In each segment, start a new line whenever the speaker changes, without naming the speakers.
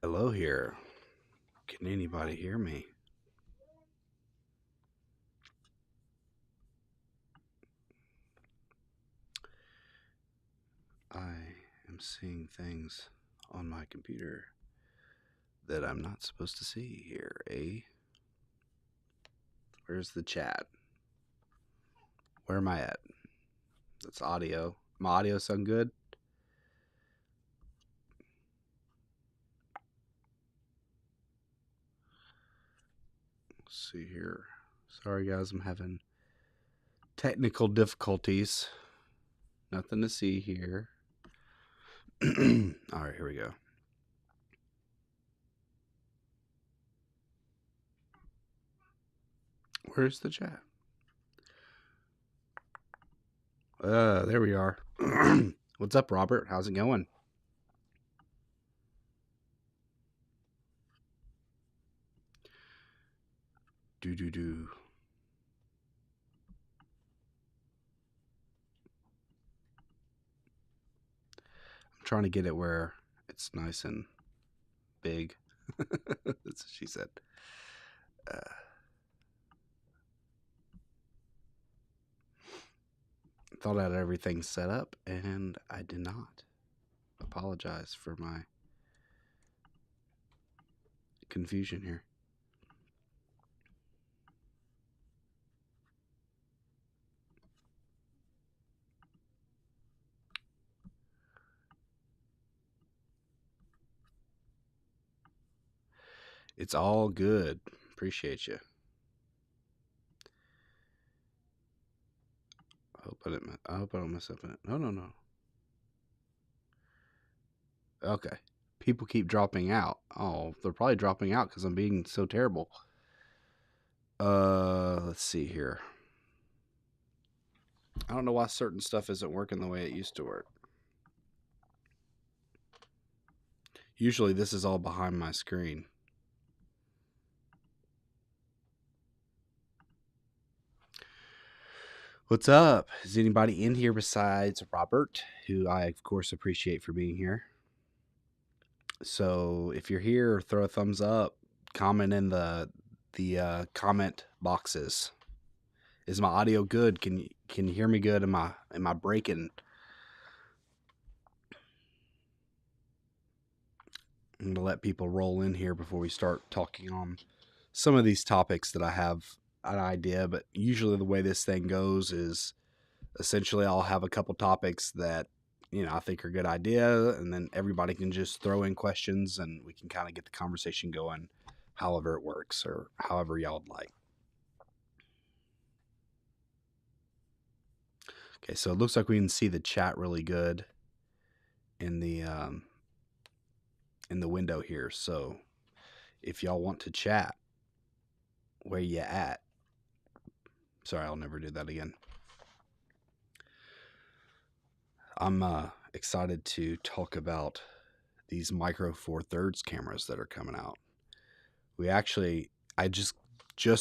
Hello here. Can anybody hear me? I am seeing things on my computer that I'm not supposed to see here, eh? Where's the chat? Where am I at? That's audio. My audio sound good? Let's see here. Sorry guys, I'm having technical difficulties. Nothing to see here. All right, here we go. Where's the chat? There we are. What's up, Robert? How's it going? Do. I'm trying to get it where it's nice and big. That's what she said. Thought I had everything set up, and I did not. Apologize for my confusion here. It's all good. Appreciate you. I hope I don't mess up in it. No. Okay. People keep dropping out. Oh, they're probably dropping out because I'm being so terrible. Let's see here. I don't know why certain stuff isn't working the way it used to work. Usually this is all behind my screen. What's up? Is anybody in here besides Robert, who I, of course, appreciate for being here? So if you're here, throw a thumbs up, comment in the comment boxes. Is my audio good? Can you hear me good? Am I breaking? I'm gonna let people roll in here before we start talking on some of these topics that I have an idea, but usually the way this thing goes is essentially I'll have a couple topics that I think are a good idea, and then everybody can just throw in questions and we can kind of get the conversation going however it works or however y'all would like. Okay, so it looks like we can see the chat really good in the window here. So if y'all want to chat, where you at? Sorry, I'll never do that again. I'm excited to talk about these Micro Four Thirds cameras that are coming out. I just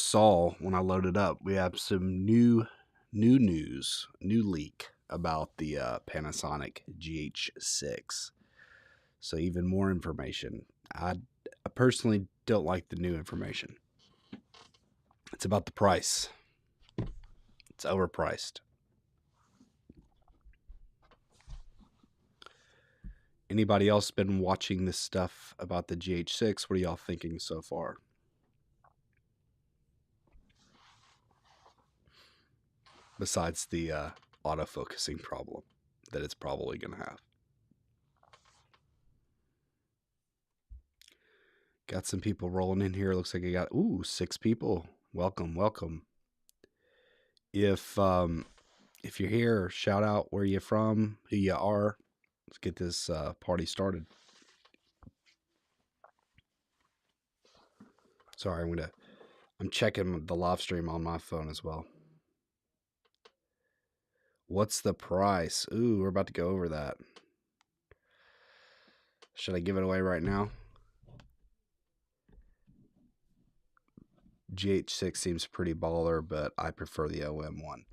saw when I loaded up, we have some new leak about the Panasonic GH6. So even more information. I personally don't like the new information. It's about the price. It's overpriced. Anybody else been watching this stuff about the GH6? What are y'all thinking so far? Besides the autofocusing problem that it's probably going to have. Got some people rolling in here. Looks like I got 6 people. Welcome. If you're here, shout out where you're from, who you are. Let's get this party started. Sorry, I'm checking the live stream on my phone as well. What's the price? Ooh, we're about to go over that. Should I give it away right now? GH6 seems pretty baller, but I prefer the OM-1.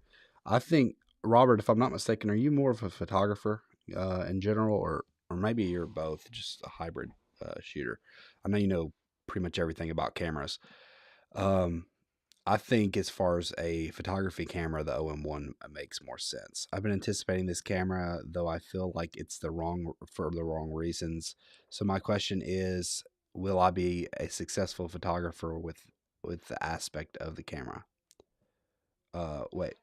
I think, Robert, if I'm not mistaken, are you more of a photographer in general, or maybe you're both, just a hybrid shooter. I know you know pretty much everything about cameras. Um, I think as far as a photography camera, the OM-1 makes more sense. I've been anticipating this camera, though I feel like it's for the wrong reasons. So my question is, will I be a successful photographer with the aspect of the camera? Wait,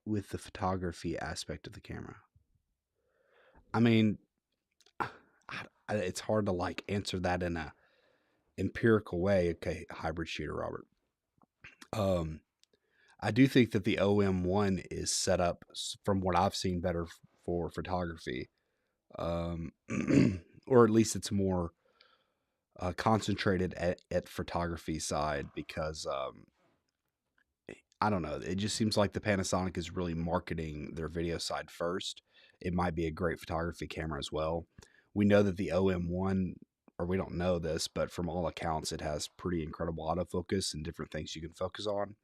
with the photography aspect of the camera. I mean, it's hard to like answer that in a empirical way. Okay, hybrid shooter, Robert. Um, I do think that the OM-1 is set up, from what I've seen, better for photography, um, or at least it's more concentrated at photography side because I don't know. It just seems like the Panasonic is really marketing their video side first. It might be a great photography camera as well. We know that the OM-1, or we don't know this, but from all accounts, it has pretty incredible autofocus and different things you can focus on.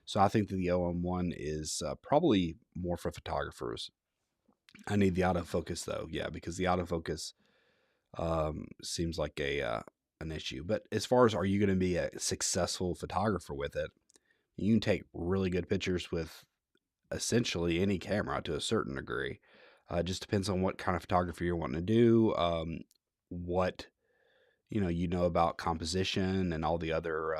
So I think that the OM-1 is probably more for photographers. I need the autofocus though, yeah, because the autofocus seems like a an issue. But as far as are you going to be a successful photographer with it, you can take really good pictures with essentially any camera to a certain degree. It just depends on what kind of photography you're wanting to do, what you know about composition and all the other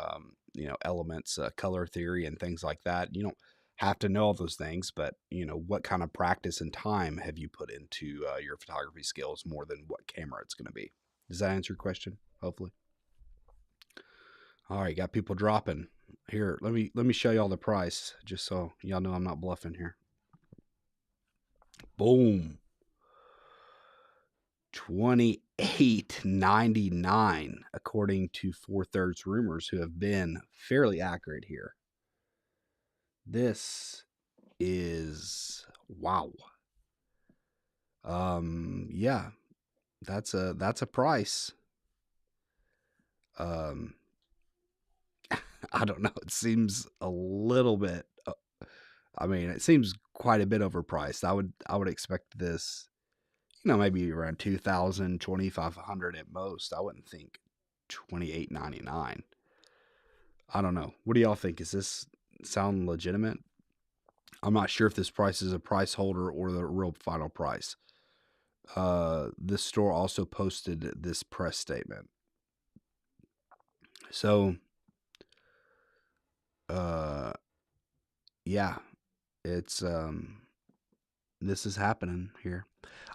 elements, color theory and things like that. You don't have to know all those things, but what kind of practice and time have you put into your photography skills more than what camera it's going to be. Does that answer your question? Hopefully. All right, got people dropping here. Let me show y'all the price just so y'all know I'm not bluffing here. Boom. $28.99 according to 4/3 rumors, who have been fairly accurate here. This is wow. Yeah, that's a price. Um I don't know. It seems a little bit I mean, it seems quite a bit overpriced. I would expect this, maybe around 2,000, 2,500 at most. I wouldn't think 28.99. I don't know. What do y'all think? Is this sound legitimate? I'm not sure if this price is a price holder or the real final price. This store also posted this press statement. So, uh, yeah, it's this is happening here.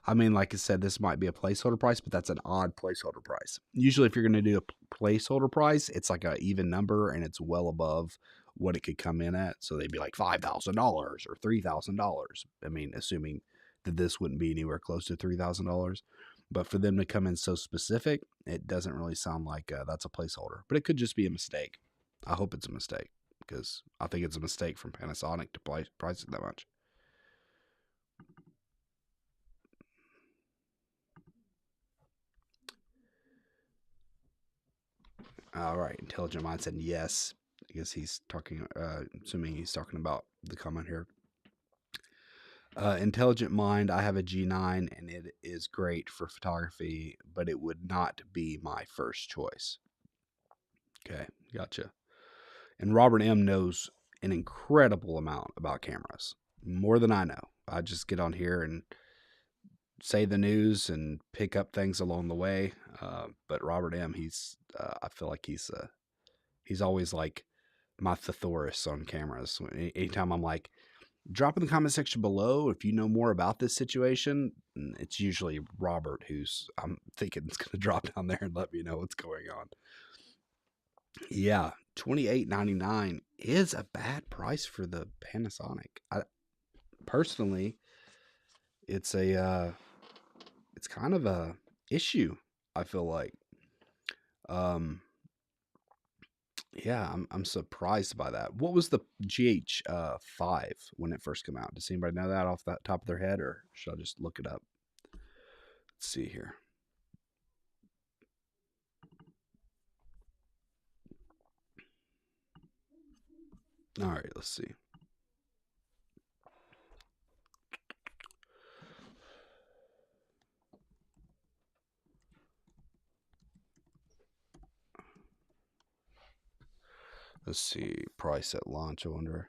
I mean, like I said, this might be a placeholder price, but that's an odd placeholder price. Usually, if you're going to do a placeholder price, it's like an even number and it's well above what it could come in at. So they'd be like $5,000 or $3,000. I mean, assuming that this wouldn't be anywhere close to $3,000. But for them to come in so specific, it doesn't really sound like that's a placeholder. But it could just be a mistake. I hope it's a mistake because I think it's a mistake from Panasonic to price it that much. All right, Intelligent Mind said yes. I guess he's talking, assuming he's talking about the comment here. Intelligent Mind, I have a G9 and it is great for photography, but it would not be my first choice. Okay, gotcha. And Robert M knows an incredible amount about cameras, more than I know. I just get on here and say the news and pick up things along the way. But Robert M, I feel like he's always like my thesaurus on cameras. Anytime I'm like, drop in the comment section below if you know more about this situation. It's usually Robert who's I'm thinking is going to drop down there and let me know what's going on. Yeah, $28.99 is a bad price for the Panasonic. Personally, it's it's kind of a issue. I feel like, um, yeah, I'm surprised by that. What was the GH5 when it first came out? Does anybody know that off the top of their head, or should I just look it up? Let's see here. All right, let's see. Let's see, price at launch, I wonder.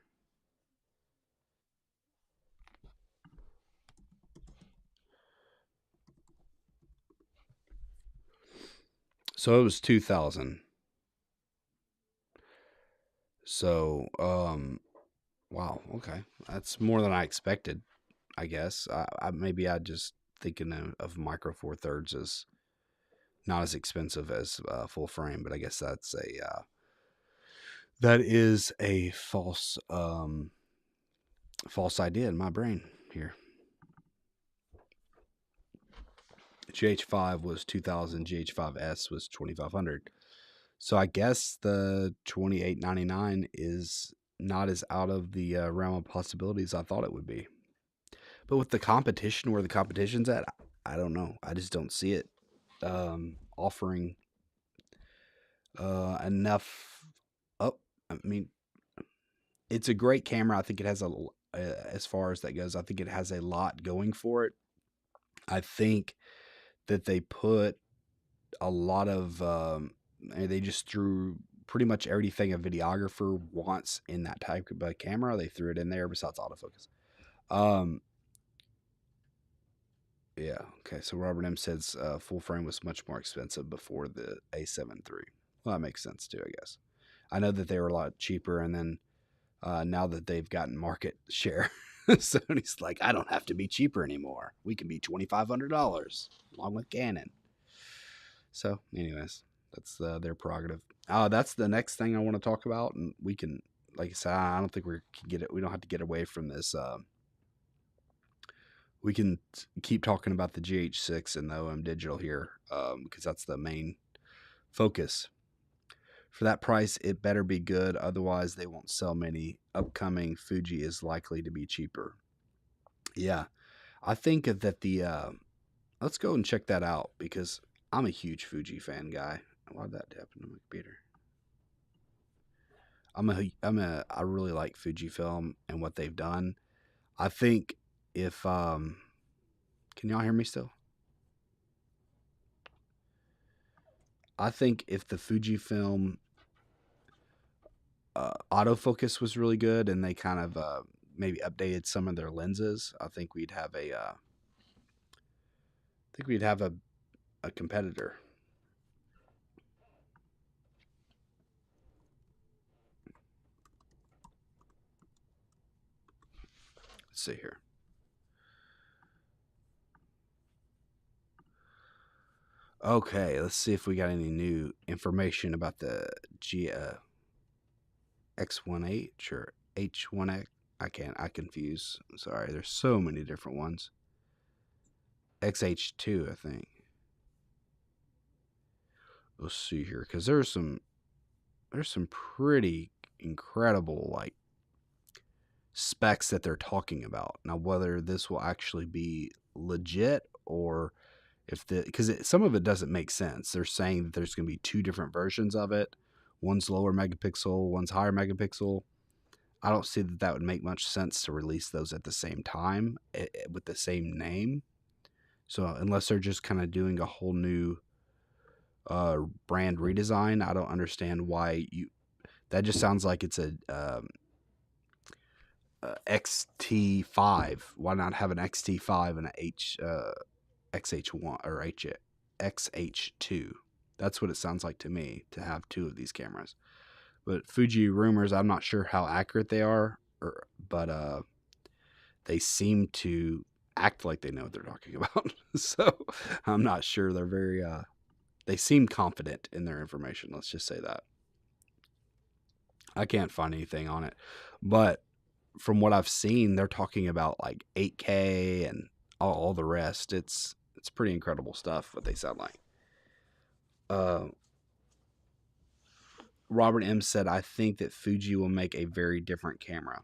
So it was 2,000. So, wow, okay. That's more than I expected, I guess. Maybe I just thinking of Micro Four Thirds as not as expensive as full frame, but I guess that is a false idea in my brain here. GH5 was 2,000, GH5S was 2,500. So I guess the 2,899 is not as out of the realm of possibilities I thought it would be. But with the competition, where the competition's at, I don't know. I just don't see it offering enough. Oh, I mean, it's a great camera. I think it has as far as that goes, I think it has a lot going for it. I think that they put a lot of, they just threw pretty much everything a videographer wants in that type of camera. They threw it in there besides autofocus. Yeah. Okay. So Robert M says full frame was much more expensive before the A7 III. Well, that makes sense too, I guess. I know that they were a lot cheaper, and then now that they've gotten market share, Sony's like, I don't have to be cheaper anymore. We can be $2,500 along with Canon. So, anyways, that's their prerogative. That's the next thing I want to talk about, and we can, like I said, I don't think we can get it. We don't have to get away from this. We can keep talking about the GH6 and the OM digital here, because that's the main focus. For that price, it better be good, otherwise they won't sell many. Upcoming Fuji is likely to be cheaper. Yeah, I think that let's go and check that out, because I'm a huge Fuji fan guy. Why'd that happen to my computer? I really like Fujifilm and what they've done. I think if can y'all hear me still? I think if the Fujifilm autofocus was really good, and they kind of maybe updated some of their lenses, I think we'd have a competitor. Let's see here. Okay, let's see if we got any new information about the X1H or H1X. I confuse. Sorry, there's so many different ones. XH2, I think. Let's see here, because there's some pretty incredible like specs that they're talking about. Now, whether this will actually be legit, or if because some of it doesn't make sense. They're saying that there's going to be two different versions of it. One's lower megapixel, one's higher megapixel. I don't see that would make much sense to release those at the same time with the same name. So unless they're just kind of doing a whole new brand redesign, I don't understand why that just sounds like it's a XT5. Why not have an XT5 and a XH1 or XH2? That's what it sounds like to me, to have two of these cameras. But Fuji rumors, I'm not sure how accurate they are, but they seem to act like they know what they're talking about. So I'm not sure. They're very they seem confident in their information. Let's just say that. I can't find anything on it, but from what I've seen, they're talking about like 8K and all the rest. It's pretty incredible stuff what they sound like. Robert M said, I think that Fuji will make a very different camera.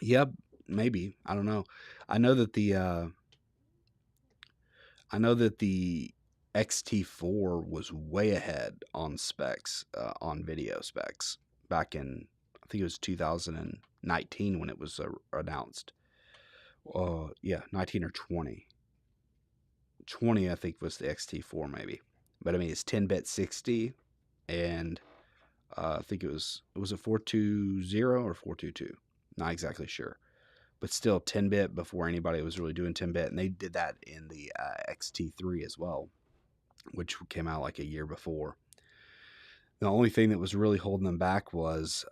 Yep, maybe. I don't know. I know that the XT4 was way ahead on specs, on video specs, back in, I think it was 2019 when it was announced. Yeah, 19 or 20. 20, I think, was the XT4 maybe. But I mean, it's 10-bit 60, and I think was it 420 or 422? Not exactly sure, but still 10-bit before anybody was really doing 10-bit, and they did that in the XT3 as well, which came out like a year before. The only thing that was really holding them back was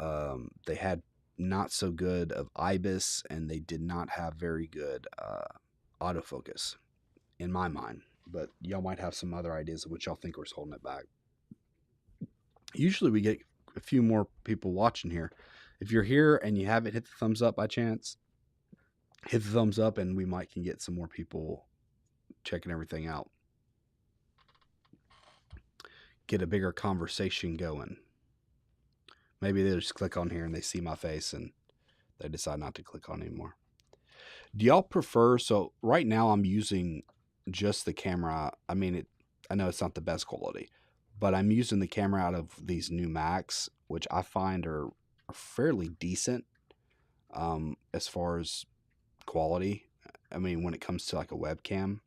they had not so good of IBIS, and they did not have very good autofocus, in my mind. But y'all might have some other ideas of what y'all think was holding it back. Usually we get a few more people watching here. If you're here and you haven't hit the thumbs up by chance, hit the thumbs up and we might can get some more people checking everything out. Get a bigger conversation going. Maybe they just click on here and they see my face and they decide not to click on anymore. Do y'all prefer, so right now I'm using just the camera. I mean, I know it's not the best quality, but I'm using the camera out of these new Macs, which I find are fairly decent as far as quality. I mean, when it comes to like a webcam,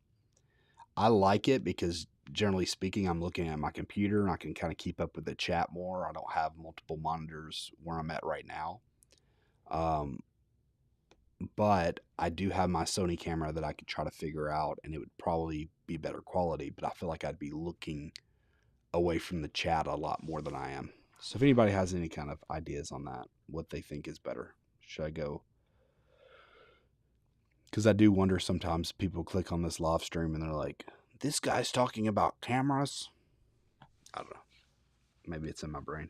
I like it because generally speaking, I'm looking at my computer and I can kind of keep up with the chat more. I don't have multiple monitors where I'm at right now. But I do have my Sony camera that I could try to figure out, and it would probably be better quality, but I feel like I'd be looking away from the chat a lot more than I am. So if anybody has any kind of ideas on that, what they think is better, should I go? Because I do wonder sometimes people click on this live stream and they're like, this guy's talking about cameras. I don't know. Maybe it's in my brain.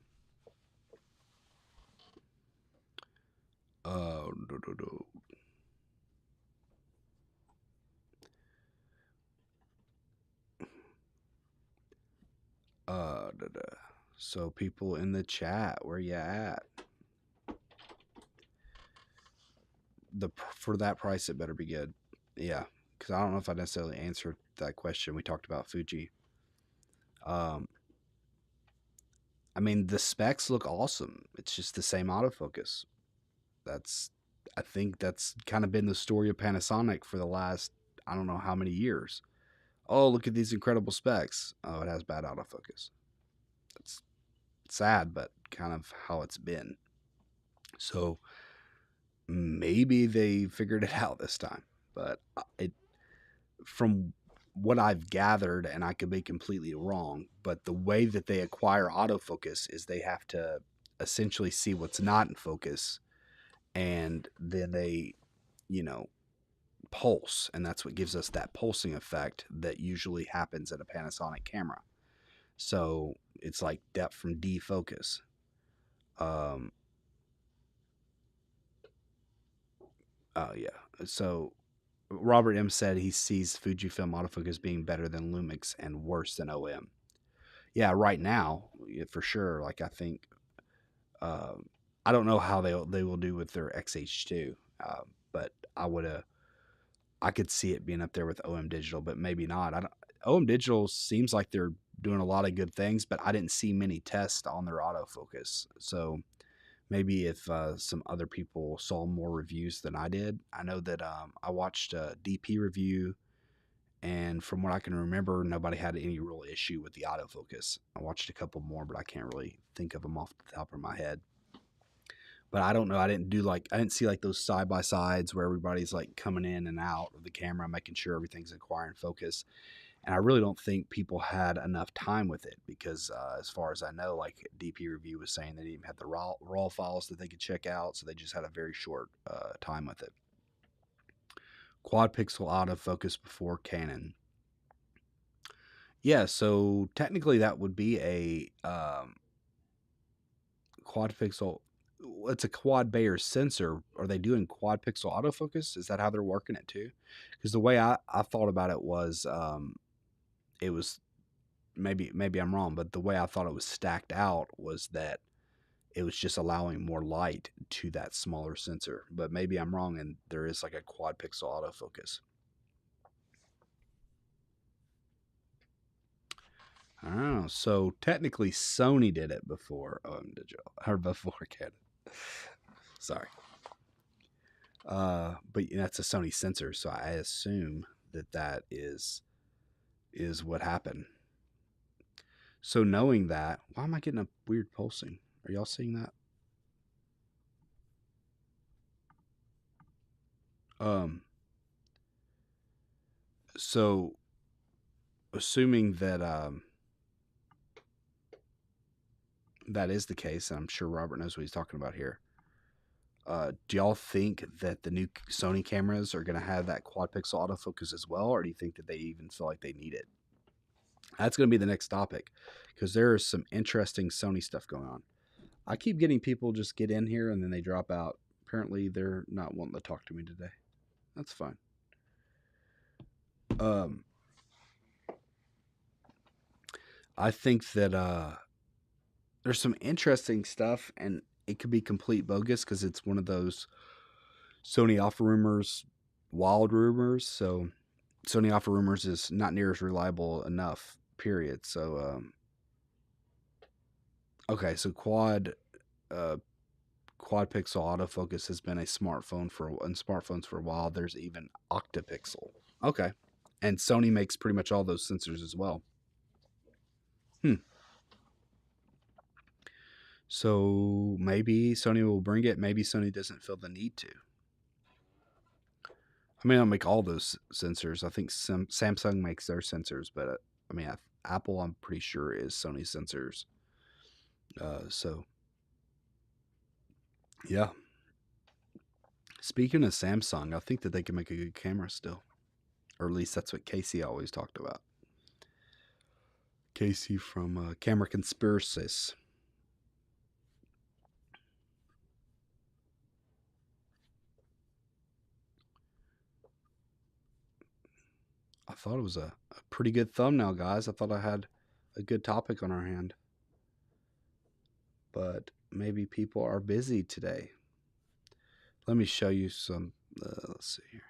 So people in the chat, where you at? For that price, it better be good. Yeah, because I don't know if I necessarily answered that question. We talked about Fuji. I mean, the specs look awesome. It's just the same autofocus. I think that's kind of been the story of Panasonic for the last, I don't know how many years. Oh, look at these incredible specs. Oh, it has bad autofocus. It's sad, but kind of how it's been. So maybe they figured it out this time, but from what I've gathered, and I could be completely wrong, but the way that they acquire autofocus is they have to essentially see what's not in focus, and then they, pulse, and that's what gives us that pulsing effect that usually happens at a Panasonic camera. So it's like depth from defocus. Yeah. So Robert M said he sees Fujifilm autofocus being better than Lumix and worse than OM. Yeah, right now, for sure. Like I think, I don't know how they will do with their XH2, but I could see it being up there with OM Digital, but maybe not. I don't. OM Digital seems like they're doing a lot of good things, but I didn't see many tests on their autofocus. So maybe if some other people saw more reviews than I did. I know that I watched a DP review, and from what I can remember, nobody had any real issue with the autofocus. I watched a couple more, but I can't really think of them off the top of my head. But I don't know. I didn't see like those side by sides where everybody's like coming in and out of the camera, making sure everything's acquiring focus. And I really don't think people had enough time with it because, as far as I know, like DP Review was saying, they didn't even have the raw files that they could check out, so they just had a very short time with it. Quad pixel autofocus before Canon. Yeah, so technically that would be a quad pixel. It's a quad Bayer sensor. Are they doing quad pixel autofocus? Is that how they're working it too? Because the way I thought about it was maybe I'm wrong, but the way I thought it was stacked out was that it was just allowing more light to that smaller sensor. But maybe I'm wrong, and there is like a quad pixel autofocus. I don't know. So technically, Sony did it before OM Digital or before Canon. Sorry. But that's a Sony sensor, so I assume that is what happened. So knowing that, why am I getting a weird pulsing? Are y'all seeing that? So assuming that that is the case, and I'm sure Robert knows what he's talking about here. Do y'all think that the new Sony cameras are going to have that quad pixel autofocus as well, or do you think that they even feel like they need it? That's going to be the next topic, because there is some interesting Sony stuff going on. I keep getting people just get in here and then they drop out. Apparently, they're not wanting to talk to me today. That's fine. I think that there's some interesting stuff, and it could be complete bogus because it's one of those Sony Alpha rumors, wild rumors. So Sony Alpha rumors is not near as reliable enough. Period. So okay, so quad pixel autofocus has been a smartphone in smartphones for a while. There's even octapixel. Okay, and Sony makes pretty much all those sensors as well. So maybe Sony will bring it. Maybe Sony doesn't feel the need to. I mean, I'll make all those sensors. I think Samsung makes their sensors, but I mean, Apple, I'm pretty sure is Sony sensors. So yeah. Speaking of Samsung, I think that they can make a good camera still, or at least that's what Casey always talked about. Casey from Camera Conspiracies. I thought it was a pretty good thumbnail, guys. I thought I had a good topic on our hand. But maybe people are busy today. Let me show you some. Let's see here.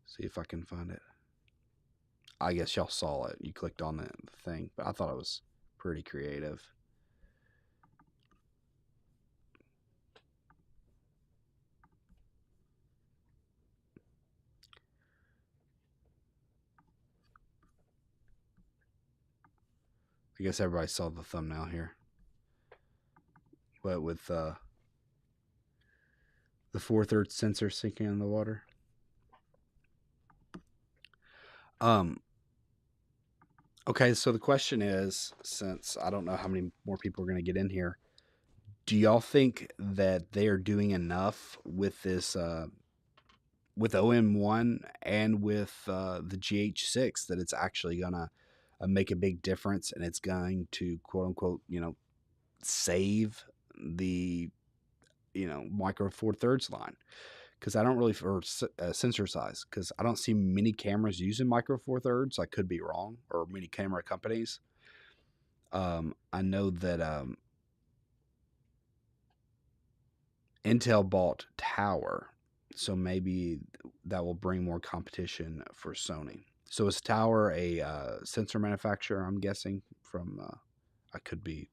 See if I can find it. I guess y'all saw it. You clicked on the thing, but I thought it was pretty creative. I guess everybody saw the thumbnail here. But with the 4/3 sensor sinking in the water. Okay, so the question is, since I don't know how many more people are going to get in here, do y'all think that they are doing enough with this, with OM-1 and with the GH6, that it's actually going to make a big difference, and it's going to, quote unquote, save the, micro 4/3 line? Because I don't really, for sensor size, because I don't see many cameras using micro 4/3. I could be wrong, or many camera companies. I know that Intel bought Tower, so maybe that will bring more competition for Sony. So is Tower a sensor manufacturer? I'm guessing from. I could be.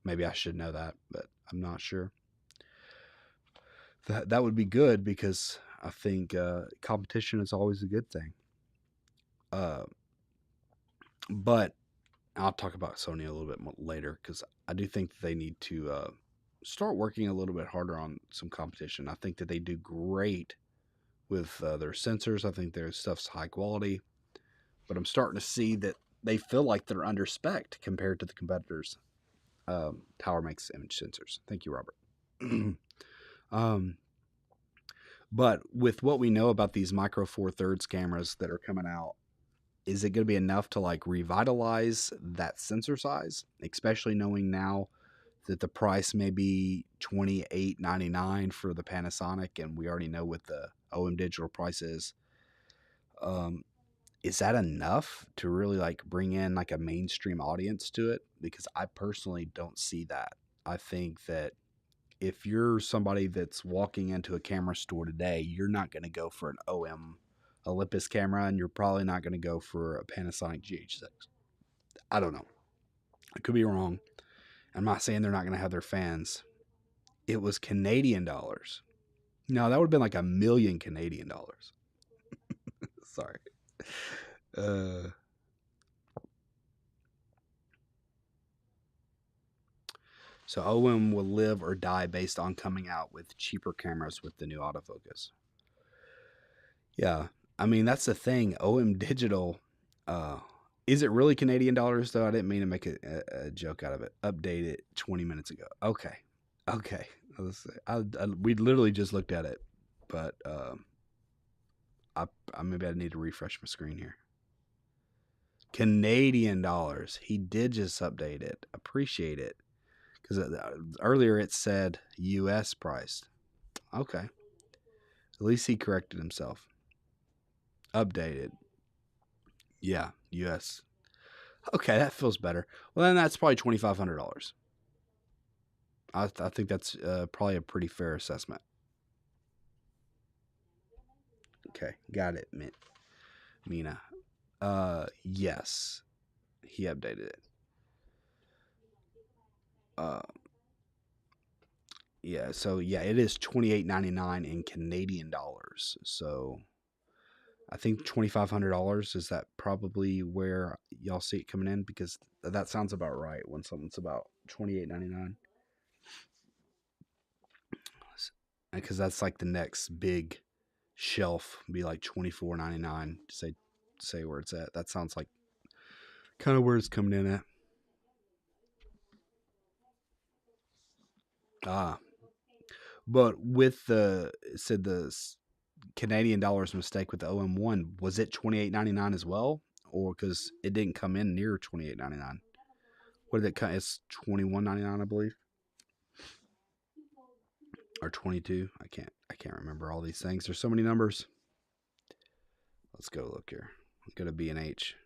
Maybe I should know that, but I'm not sure. That would be good, because I think competition is always a good thing. But I'll talk about Sony a little bit more later, because I do think they need to start working a little bit harder on some competition. I think that they do great with their sensors. I think their stuff's high quality, but I'm starting to see that they feel like they're under spec compared to the competitors. Tower makes image sensors. Thank you, Robert. But with what we know about these micro 4/3 cameras that are coming out, is it going to be enough to like revitalize that sensor size, especially knowing now that the price may be $28.99 for the Panasonic, and we already know what the OM digital price is? Is that enough to really like bring in like a mainstream audience to it? Because I personally don't see that. I think that if you're somebody that's walking into a camera store today, you're not going to go for an OM Olympus camera, and you're probably not going to go for a Panasonic GH6. I don't know. I could be wrong. I'm not saying they're not going to have their fans. It was Canadian dollars. No, that would have been like $1 million Canadian dollars. Sorry. So OM will live or die based on coming out with cheaper cameras with the new autofocus. Yeah, I mean that's the thing. OM Digital, uh, is it really Canadian dollars though? I didn't mean to make a joke out of it. Updated 20 minutes ago. Okay, okay. We literally just looked at it, but I maybe I need to refresh my screen here. Canadian dollars. He did just update it. Appreciate it. Because earlier it said U.S. priced. Okay. At least he corrected himself. Updated. Yeah, U.S. Okay, that feels better. Well, then that's probably $2,500. I think that's probably a pretty fair assessment. Okay, got it, Mina. Yes, he updated it. Uh, yeah. So yeah, it is $28.99 in Canadian dollars. So I think $2,500 is that probably where y'all see it coming in, because that sounds about right when something's about $28.99. Because that's like the next big shelf, be like $24.99 to say where it's at. That sounds like kind of where it's coming in at. Ah, but with it said the Canadian dollars mistake with the OM-1, was it $28.99 as well, or because it didn't come in near $28.99? What did it come? It's $21.99, I believe, or 22. I can't remember all these things. There's so many numbers. Let's go look here. Go to B&H.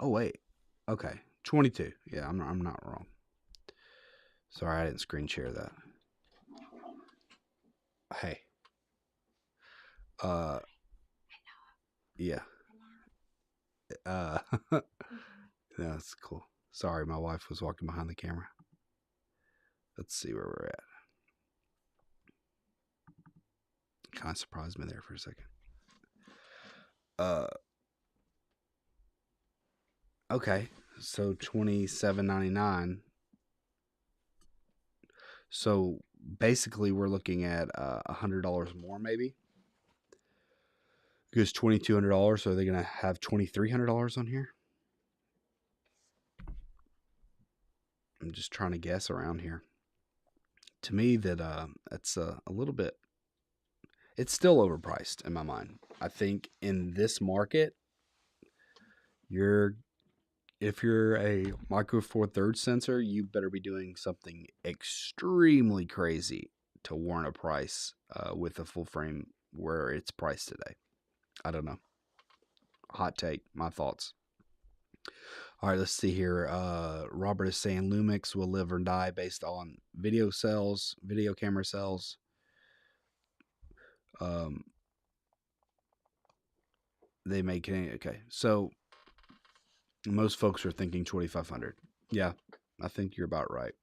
Oh wait, okay, 22. Yeah, I'm not wrong. Sorry, I didn't screen share that. Hey, yeah, that's cool. Sorry, my wife was walking behind the camera. Let's see where we're at. Kind of surprised me there for a second. Okay, so $27.99. So basically, we're looking at $100 more, maybe. Because $2,200. So are they gonna have $2,300 on here? I'm just trying to guess around here. To me, that's a little bit. It's still overpriced in my mind. I think in this market, if you're a Micro Four Thirds sensor, you better be doing something extremely crazy to warrant a price with a full frame where it's priced today. I don't know. Hot take, my thoughts. All right, let's see here. Robert is saying Lumix will live or die based on video camera sales. They make it okay. So most folks are thinking 2,500. Yeah, I think you're about right.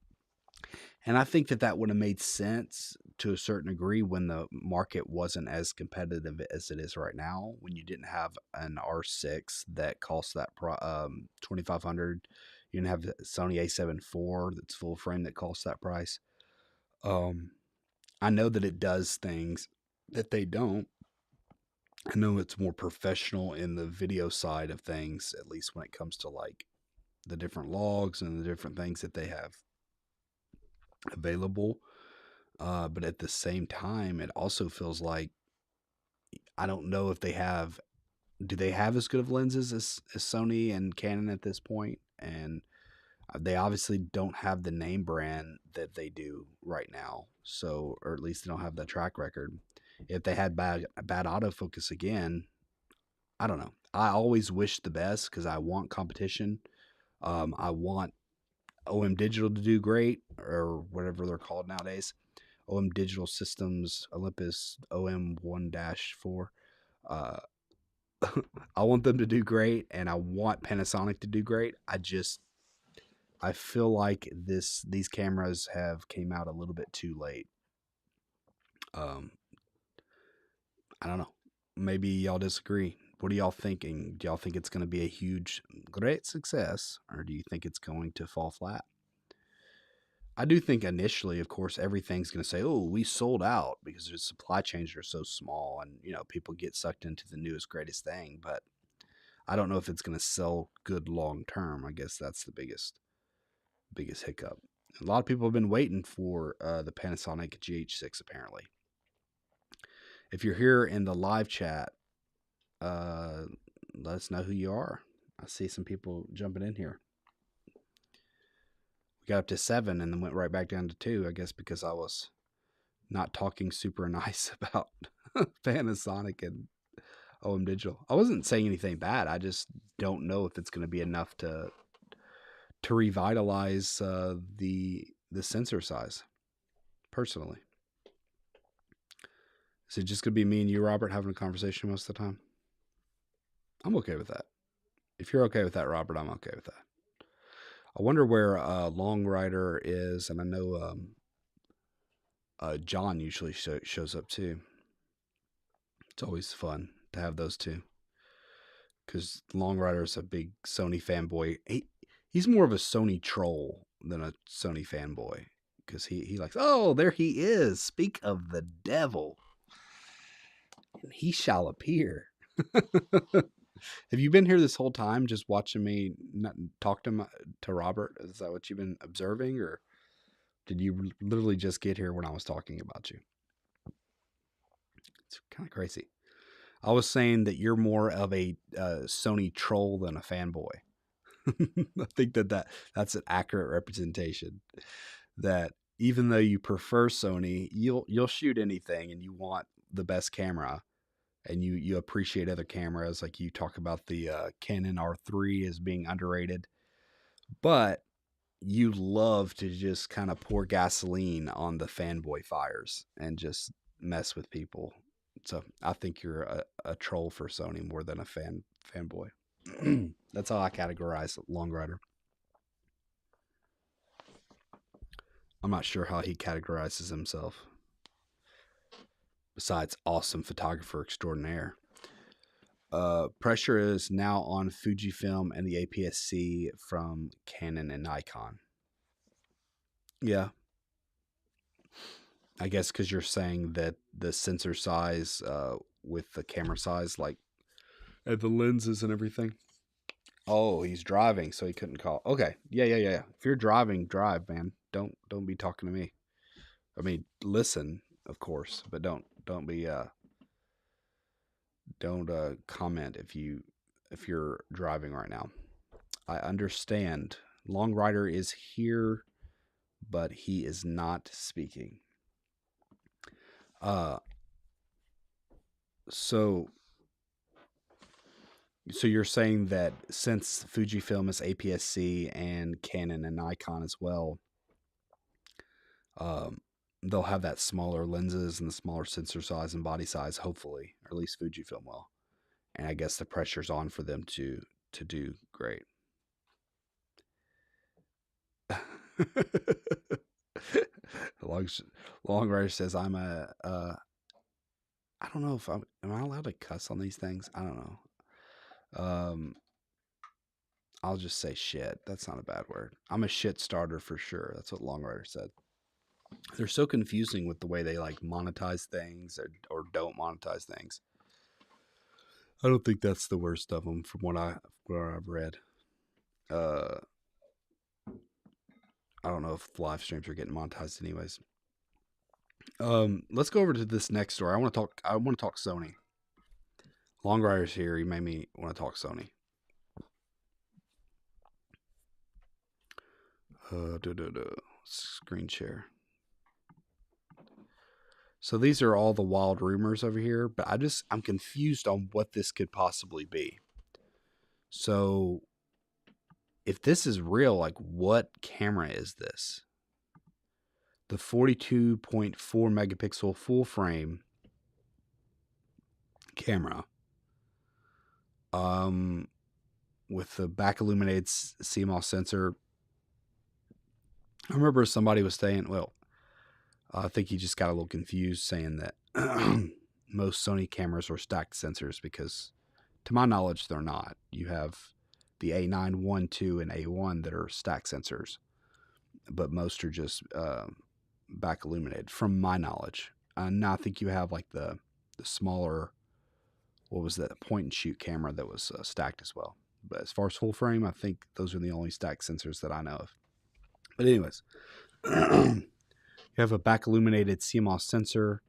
And I think that would have made sense to a certain degree when the market wasn't as competitive as it is right now. When you didn't have an R6 that costs that 2,500, you didn't have the Sony A7 IV that's full frame that costs that price. I know that it does things that they don't. I know it's more professional in the video side of things, at least when it comes to like the different logs and the different things that they have available. But at the same time, it also feels like I don't know if do they have as good of lenses as Sony and Canon at this point? And they obviously don't have the name brand that they do right now. So, or at least they don't have that track record. If they had bad autofocus again, I don't know. I always wish the best because I want competition. I want OM Digital to do great, or whatever they're called nowadays. OM Digital Systems, Olympus OM-1-4. Uh, I want them to do great, and I want Panasonic to do great. I feel like these cameras have came out a little bit too late. Um, I don't know. Maybe y'all disagree. What are y'all thinking? Do y'all think it's going to be a huge, great success, or do you think it's going to fall flat? I do think initially, of course, everything's going to say, "Oh, we sold out," because the supply chains are so small, and people get sucked into the newest, greatest thing. But I don't know if it's going to sell good long term. I guess that's the biggest hiccup. A lot of people have been waiting for the Panasonic GH6. Apparently, if you're here in the live chat, uh, let us know who you are. I see some people jumping in here. We got up to 7 and then went right back down to 2. I guess because I was not talking super nice about Panasonic and OM Digital. I wasn't saying anything bad. I just don't know if it's going to be enough to revitalize the sensor size. Personally, is it just going to be me and you, Robert, having a conversation most of the time? I'm okay with that. If you're okay with that, Robert, I'm okay with that. I wonder where Long Rider is, and I know John usually shows up too. It's always fun to have those two, because Long Rider is a big Sony fanboy. He's more of a Sony troll than a Sony fanboy, because he likes, oh, there he is. Speak of the devil, and he shall appear. Have you been here this whole time just watching me not talk to Robert? Is that what you've been observing, or did you literally just get here when I was talking about you? It's kind of crazy. I was saying that you're more of a Sony troll than a fanboy. I think that's an accurate representation. That even though you prefer Sony, you'll shoot anything, and you want the best camera, and you appreciate other cameras. Like you talk about the Canon R3 as being underrated, but you love to just kind of pour gasoline on the fanboy fires and just mess with people. So I think you're a troll for Sony more than a fanboy. That's how I categorize Long Rider. I'm not sure how he categorizes himself. Besides awesome photographer extraordinaire. Pressure is now on Fujifilm and the APS-C from Canon and Nikon. Yeah. I guess because you're saying that the sensor size with the camera size, like and the lenses and everything. Oh, he's driving, so he couldn't call. Okay, yeah. If you're driving, drive, man. Don't be talking to me. I mean, listen, of course, but don't be don't comment if you're driving right now. I understand. Long Rider is here, but he is not speaking. So you're saying that since Fujifilm is APS-C and Canon and Nikon as well, they'll have that smaller lenses and the smaller sensor size and body size, hopefully, or at least Fujifilm will. And I guess the pressure's on for them to do great. Long Rider says I'm I don't know if am I allowed to cuss on these things? I don't know. I'll just say shit. That's not a bad word. I'm a shit starter for sure. That's what Long Rider said. They're so confusing with the way they like monetize things or don't monetize things. I don't think that's the worst of them from what I've read. I don't know if live streams are getting monetized anyways. Let's go over to this next story. I want to talk Sony. Long Rider's here. He made me want to talk Sony. Screen share. So these are all the wild rumors over here, but I'm confused on what this could possibly be. So if this is real, like what camera is this? The 42.4 megapixel full frame camera. With the back illuminated CMOS sensor, I remember somebody was saying, well, I think he just got a little confused saying that most Sony cameras are stacked sensors because, to my knowledge, they're not. You have the A9, 1, 2, and A1 that are stacked sensors, but most are just back illuminated, from my knowledge. Now I think you have like the smaller, what was that, point and shoot camera that was stacked as well. But as far as full frame, I think those are the only stacked sensors that I know of. But anyways, you have a back illuminated CMOS sensor,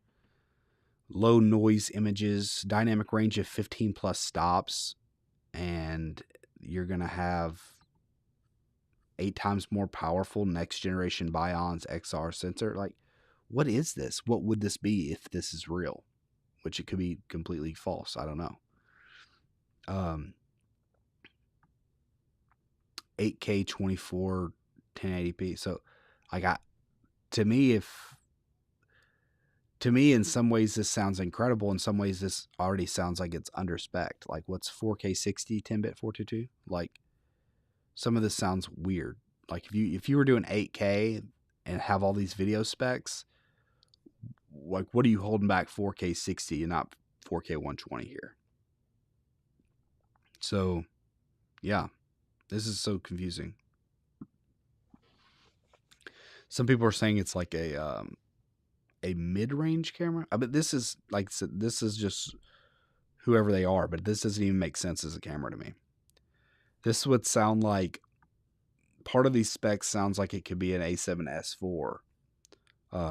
low noise images, dynamic range of 15 plus stops, and you're going to have 8 times more powerful next generation Bion's XR sensor. Like, what is this? What would this be if this is real? Which it could be completely false. I don't know. 8K 24 1080p. So I got, to me, in some ways this sounds incredible. In some ways this already sounds like it's under spec. Like, what's 4K 60 10-bit 422? Like, some of this sounds weird. Like, if you were doing 8K and have all these video specs, like, what are you holding back 4K 60 and not 4K 120 here? So, yeah, this is so confusing. Some people are saying it's like a mid-range camera. I mean, this is, like I said, this is just whoever they are, but this doesn't even make sense as a camera to me. This would sound like, part of these specs sounds like it could be an A7S4,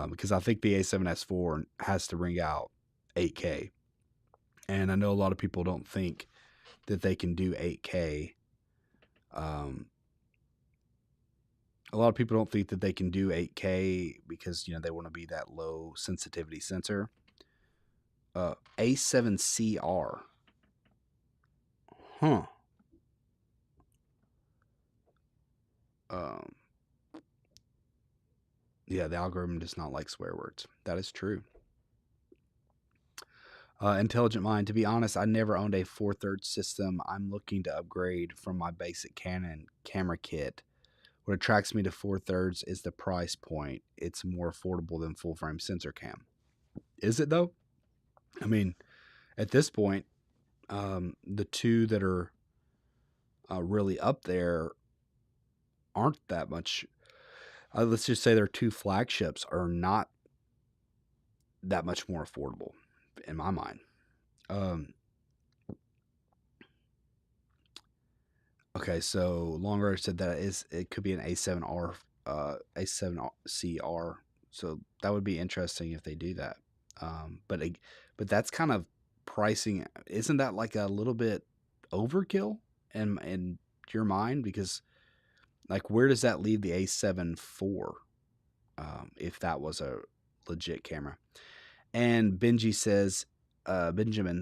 because I think the A7S4 has to ring out 8K. And I know a lot of people don't think that they can do 8K. A lot of people don't think that they can do 8K because, they want to be that low sensitivity sensor. A7CR. Huh. Yeah, the algorithm does not like swear words. That is true. Intelligent Mind. To be honest, I never owned a 4/3 system. I'm looking to upgrade from my basic Canon camera kit. What attracts me to 4/3 is the price point. It's more affordable than full frame sensor cam. Is it though? I mean, at this point, the two that are really up there aren't that much. Let's just say their two flagships are not that much more affordable in my mind. Okay, so Longer said that it could be an A7R, A7CR. So that would be interesting if they do that. But that's kind of pricing. Isn't that like a little bit overkill in your mind? Because, like, where does that leave the A7 IV, if that was a legit camera? And Benjamin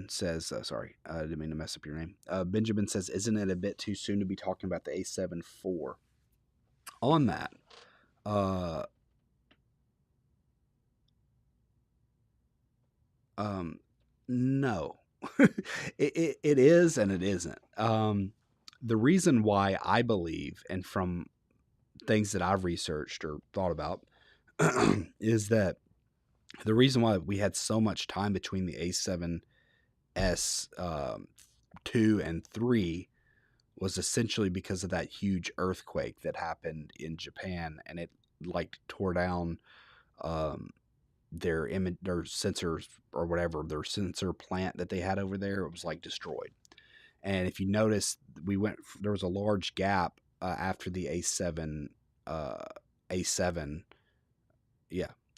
says, sorry, I didn't mean to mess up your name. Benjamin says, isn't it a bit too soon to be talking about the A7 IV? On that, no. it is and it isn't. The reason why I believe, and from things that I've researched or thought about, is that the reason why we had so much time between the A7S 2 and 3 was essentially because of that huge earthquake that happened in Japan, and it like tore down their sensors or whatever, their sensor plant that they had over there. It was like destroyed. And if you notice, there was a large gap after the A7 A7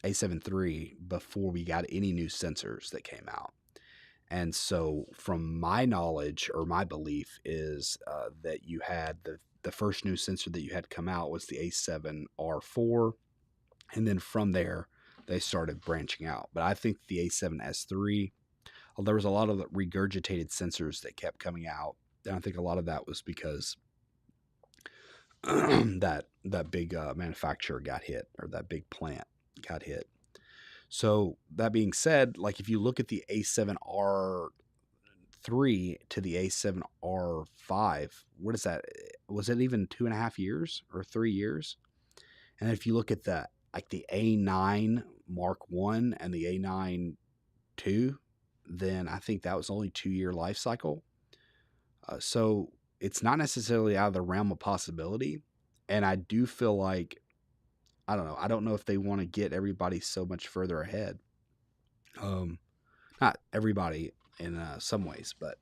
A7 III before we got any new sensors that came out. And so, from my knowledge or my belief is that you had the first new sensor that you had come out was the A7R4, and then from there they started branching out. But I think the A7S III, there was a lot of regurgitated sensors that kept coming out, and I think a lot of that was because that big manufacturer got hit, or that big plant got hit. So that being said, like, if you look at the A7R3 to the A7R5, what is that? Was it even 2.5 years or 3 years? And if you look at the A9 Mark 1 and the A9 II, then I think that was only 2-year life cycle. So it's not necessarily out of the realm of possibility. And I do feel like, I don't know. I don't know if they want to get everybody so much further ahead. Not everybody in some ways, but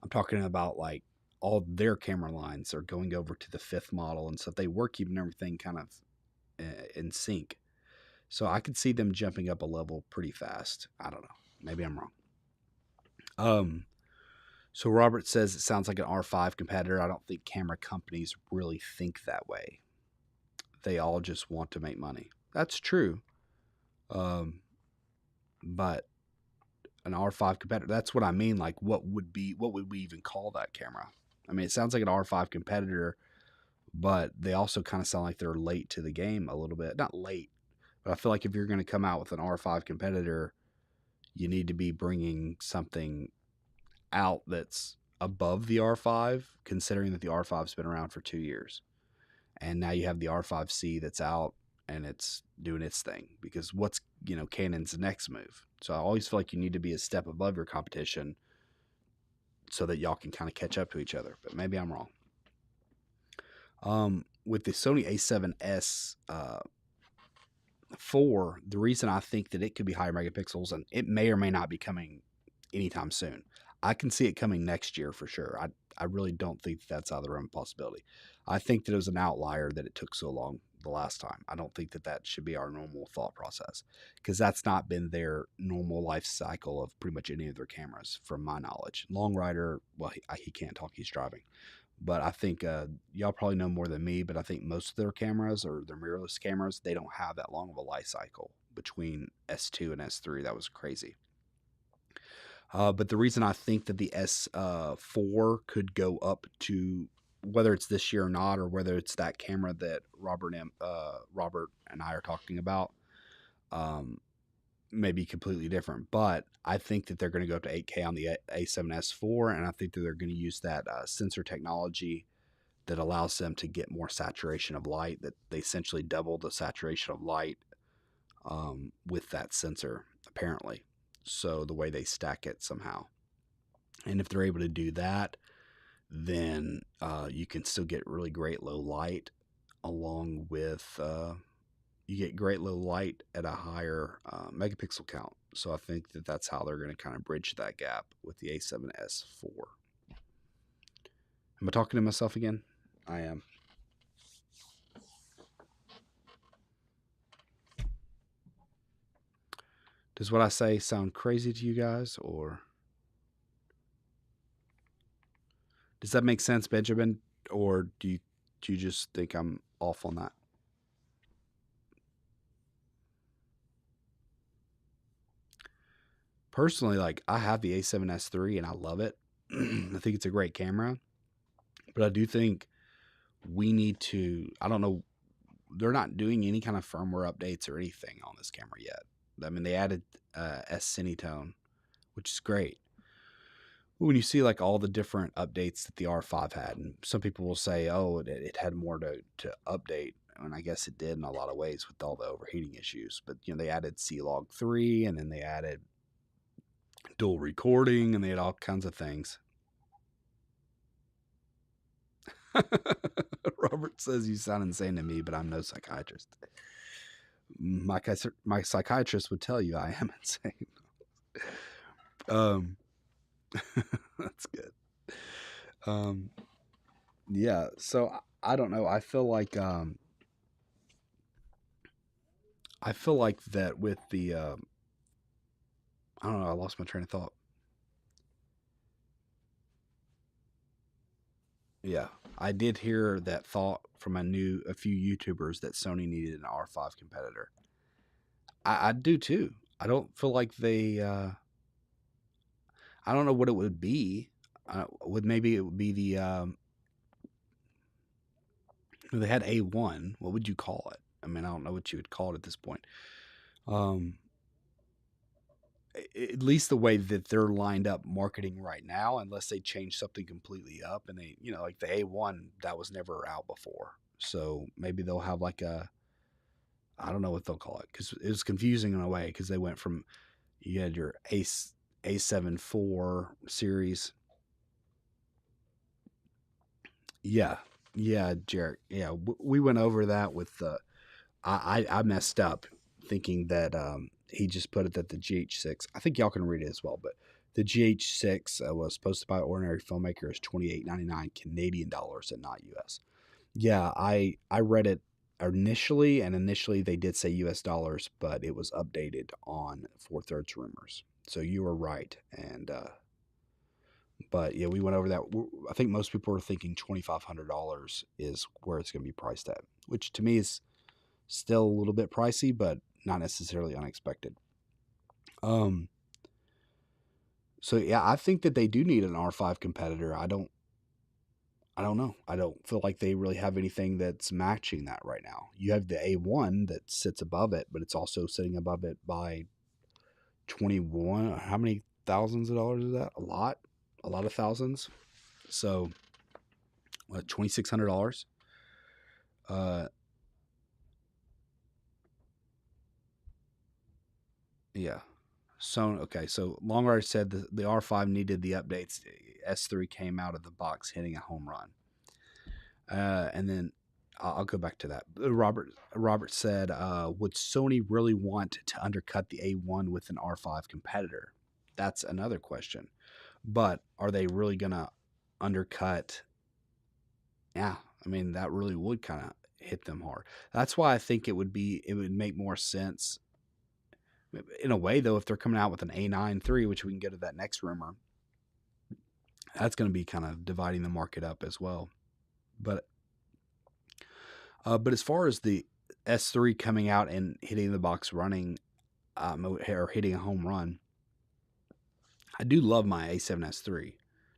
I'm talking about like all their camera lines are going over to the 5th model. And so they were keeping everything kind of in sync. So I could see them jumping up a level pretty fast. I don't know. Maybe I'm wrong. So Robert says it sounds like an R5 competitor. I don't think camera companies really think that way. They all just want to make money. That's true. But an R5 competitor, that's what I mean. Like what would we even call that camera? I mean, it sounds like an R5 competitor, but they also kind of sound like they're late to the game a little bit. Not late, but I feel like if you're going to come out with an R5 competitor, you need to be bringing something out that's above the R5, considering that the R5's been around for 2 years. And now you have the R5C that's out and it's doing its thing, because what's, Canon's next move. So I always feel like you need to be a step above your competition so that y'all can kind of catch up to each other. But maybe I'm wrong. With the Sony A7S 4, the reason I think that it could be higher megapixels, and it may or may not be coming anytime soon. I can see it coming next year for sure. I really don't think that's out of the realm of possibility. I think that it was an outlier that it took so long the last time. I don't think that should be our normal thought process, because that's not been their normal life cycle of pretty much any of their cameras, from my knowledge. Long Rider, well, he can't talk, he's driving. But I think y'all probably know more than me, but I think most of their cameras, or their mirrorless cameras, they don't have that long of a life cycle between S2 and S3. That was crazy. But the reason I think that the S4 could go up to, whether it's this year or not, or whether it's that camera that Robert and I are talking about, may be completely different. But I think that they're going to go up to 8K on the A7S4, and I think that they're going to use that sensor technology that allows them to get more saturation of light, that they essentially double the saturation of light with that sensor, apparently. So the way they stack it somehow. And if they're able to do that, then you can still get really great low light, along with you get great low light at a higher megapixel count. So I think that that's how they're going to kind of bridge that gap with the A7S4. Am I talking to myself again? I am. Does what I say sound crazy to you guys, or does that make sense, Benjamin? Or do you just think I'm off on that? Personally, like, I have the A7S3 and I love it. I think it's a great camera, but I do think we need to, I don't know, they're not doing any kind of firmware updates or anything on this camera yet. I mean, they added S-Cinetone, which is great. When you see like all the different updates that the R5 had, and some people will say, oh, it had more to update. And I guess it did in a lot of ways with all the overheating issues. But, they added C-Log 3, and then they added dual recording, and they had all kinds of things. Robert says you sound insane to me, but I'm no psychiatrist. My psychiatrist would tell you I am insane. That's good. Yeah, so I don't know. I feel like that with the I don't know, I lost my train of thought. Yeah, I did hear that thought from a few YouTubers that Sony needed an R5 competitor. I do too. I don't feel like they I don't know what it would be. Maybe it would be the they had A1. What would you call it? I mean, I don't know what you would call it at this point. At least the way that they're lined up marketing right now, unless they change something completely up, and they, like the A1 that was never out before. So maybe they'll have like a I don't know what they'll call it, because it was confusing in a way, because they went from, you had your A7 IV series. Yeah, yeah, Jarek. Yeah, we went over that with the. I messed up thinking that he just put it that the GH6. I think y'all can read it as well, but the GH6 was posted by ordinary filmmaker is $28.99 Canadian dollars and not US. Yeah, I read it initially, and initially they did say US dollars, but it was updated on 4/3 rumors. So you were right, and but yeah, we went over that. I think most people are thinking $2,500 is where it's going to be priced at, which to me is still a little bit pricey, but not necessarily unexpected. Um, so yeah, I think that they do need an R5 competitor. I don't know. I don't feel like they really have anything that's matching that right now. You have the A1 that sits above it, but it's also sitting above it by 21. How many thousands of dollars is that? A lot of thousands. So, what, $2,600? Uh, yeah. So, okay. So, Longrider said the R5 needed the updates. S3 came out of the box hitting a home run. And then I'll go back to that. Robert said, would Sony really want to undercut the A1 with an R5 competitor? That's another question. But are they really going to undercut? Yeah, I mean, that really would kind of hit them hard. That's why I think it would make more sense in a way, though, if they're coming out with an A9 III, which we can get to that next rumor. That's going to be kind of dividing the market up as well. But as far as the S3 coming out and hitting the box running, or hitting a home run, I do love my A7S3.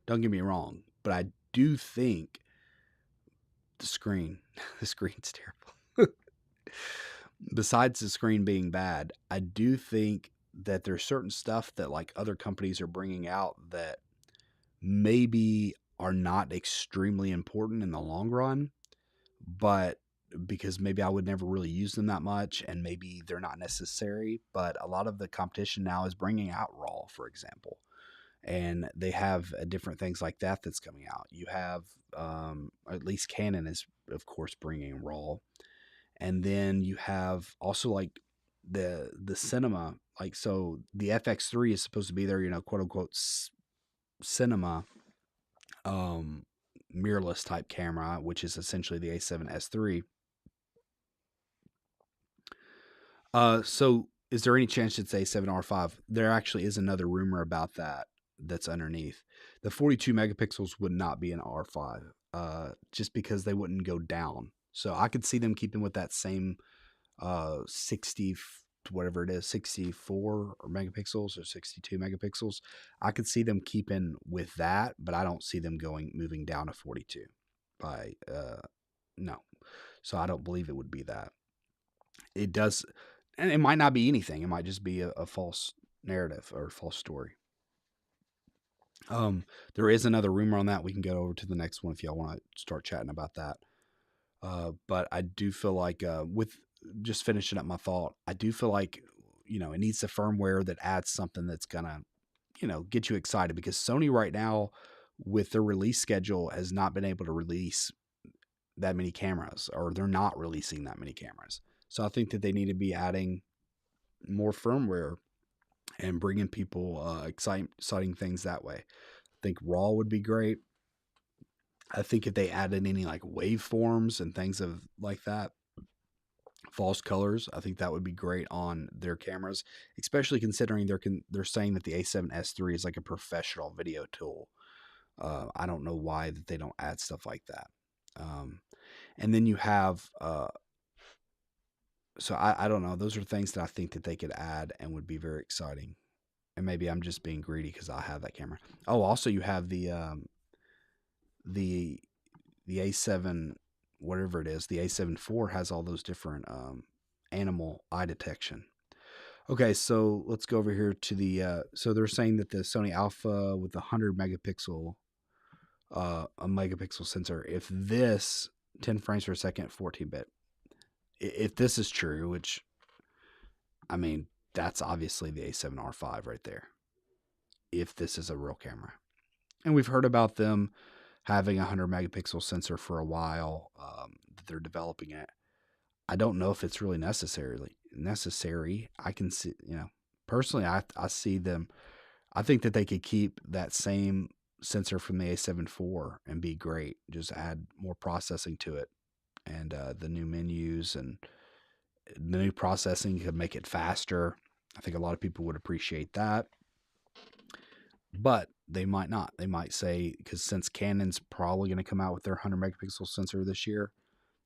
Don't get me wrong, but I do think the screen's terrible. Besides the screen being bad, I do think that there's certain stuff that like other companies are bringing out that maybe are not extremely important in the long run, but because maybe I would never really use them that much, and maybe they're not necessary. But a lot of the competition now is bringing out RAW, for example, and they have different things like that that's coming out. You have, at least Canon is, of course, bringing RAW, and then you have also like the cinema. Like, so the FX3 is supposed to be their, quote unquote cinema mirrorless type camera, which is essentially the A7S3. So is there any chance it's A7R5? There actually is another rumor about that that's underneath. The 42 megapixels would not be an R5, just because they wouldn't go down. So I could see them keeping with that same 60, whatever it is, 64 or megapixels or 62 megapixels. I could see them keeping with that, but I don't see them moving down to 42 by, no. So I don't believe it would be that. It does, and it might not be anything. It might just be a false narrative or false story. There is another rumor on that. We can go over to the next one if y'all want to start chatting about that. But I do feel like, with just finishing up my thought, I do feel like, it needs a firmware that adds something that's gonna, get you excited, because Sony right now with their release schedule has not been able to release that many cameras, or they're not releasing that many cameras. So I think that they need to be adding more firmware and bringing people exciting things that way. I think RAW would be great. I think if they added any like waveforms and things of like that, false colors, I think that would be great on their cameras, especially considering they're saying that the A7S3 is like a professional video tool. I don't know why that they don't add stuff like that. And then you have, so I don't know. Those are things that I think that they could add and would be very exciting. And maybe I'm just being greedy because I have that camera. Oh, also you have the A7, whatever it is, the A7 IV has all those different animal eye detection. Okay, so let's go over here to the. So they're saying that the Sony Alpha with the 100 megapixel, a megapixel sensor, if this 10 frames per second, 14-bit. if this is true, which I mean, that's obviously the A7R5 right there. If this is a real camera, and we've heard about them having a 100 megapixel sensor for a while, that they're developing it. I don't know if it's really necessary. I can see, personally, I see them. I think that they could keep that same sensor from the A7 IV and be great. Just add more processing to it, and the new menus and the new processing could make it faster. I think a lot of people would appreciate that, but they might not. They might say, because since Canon's probably going to come out with their 100 megapixel sensor this year,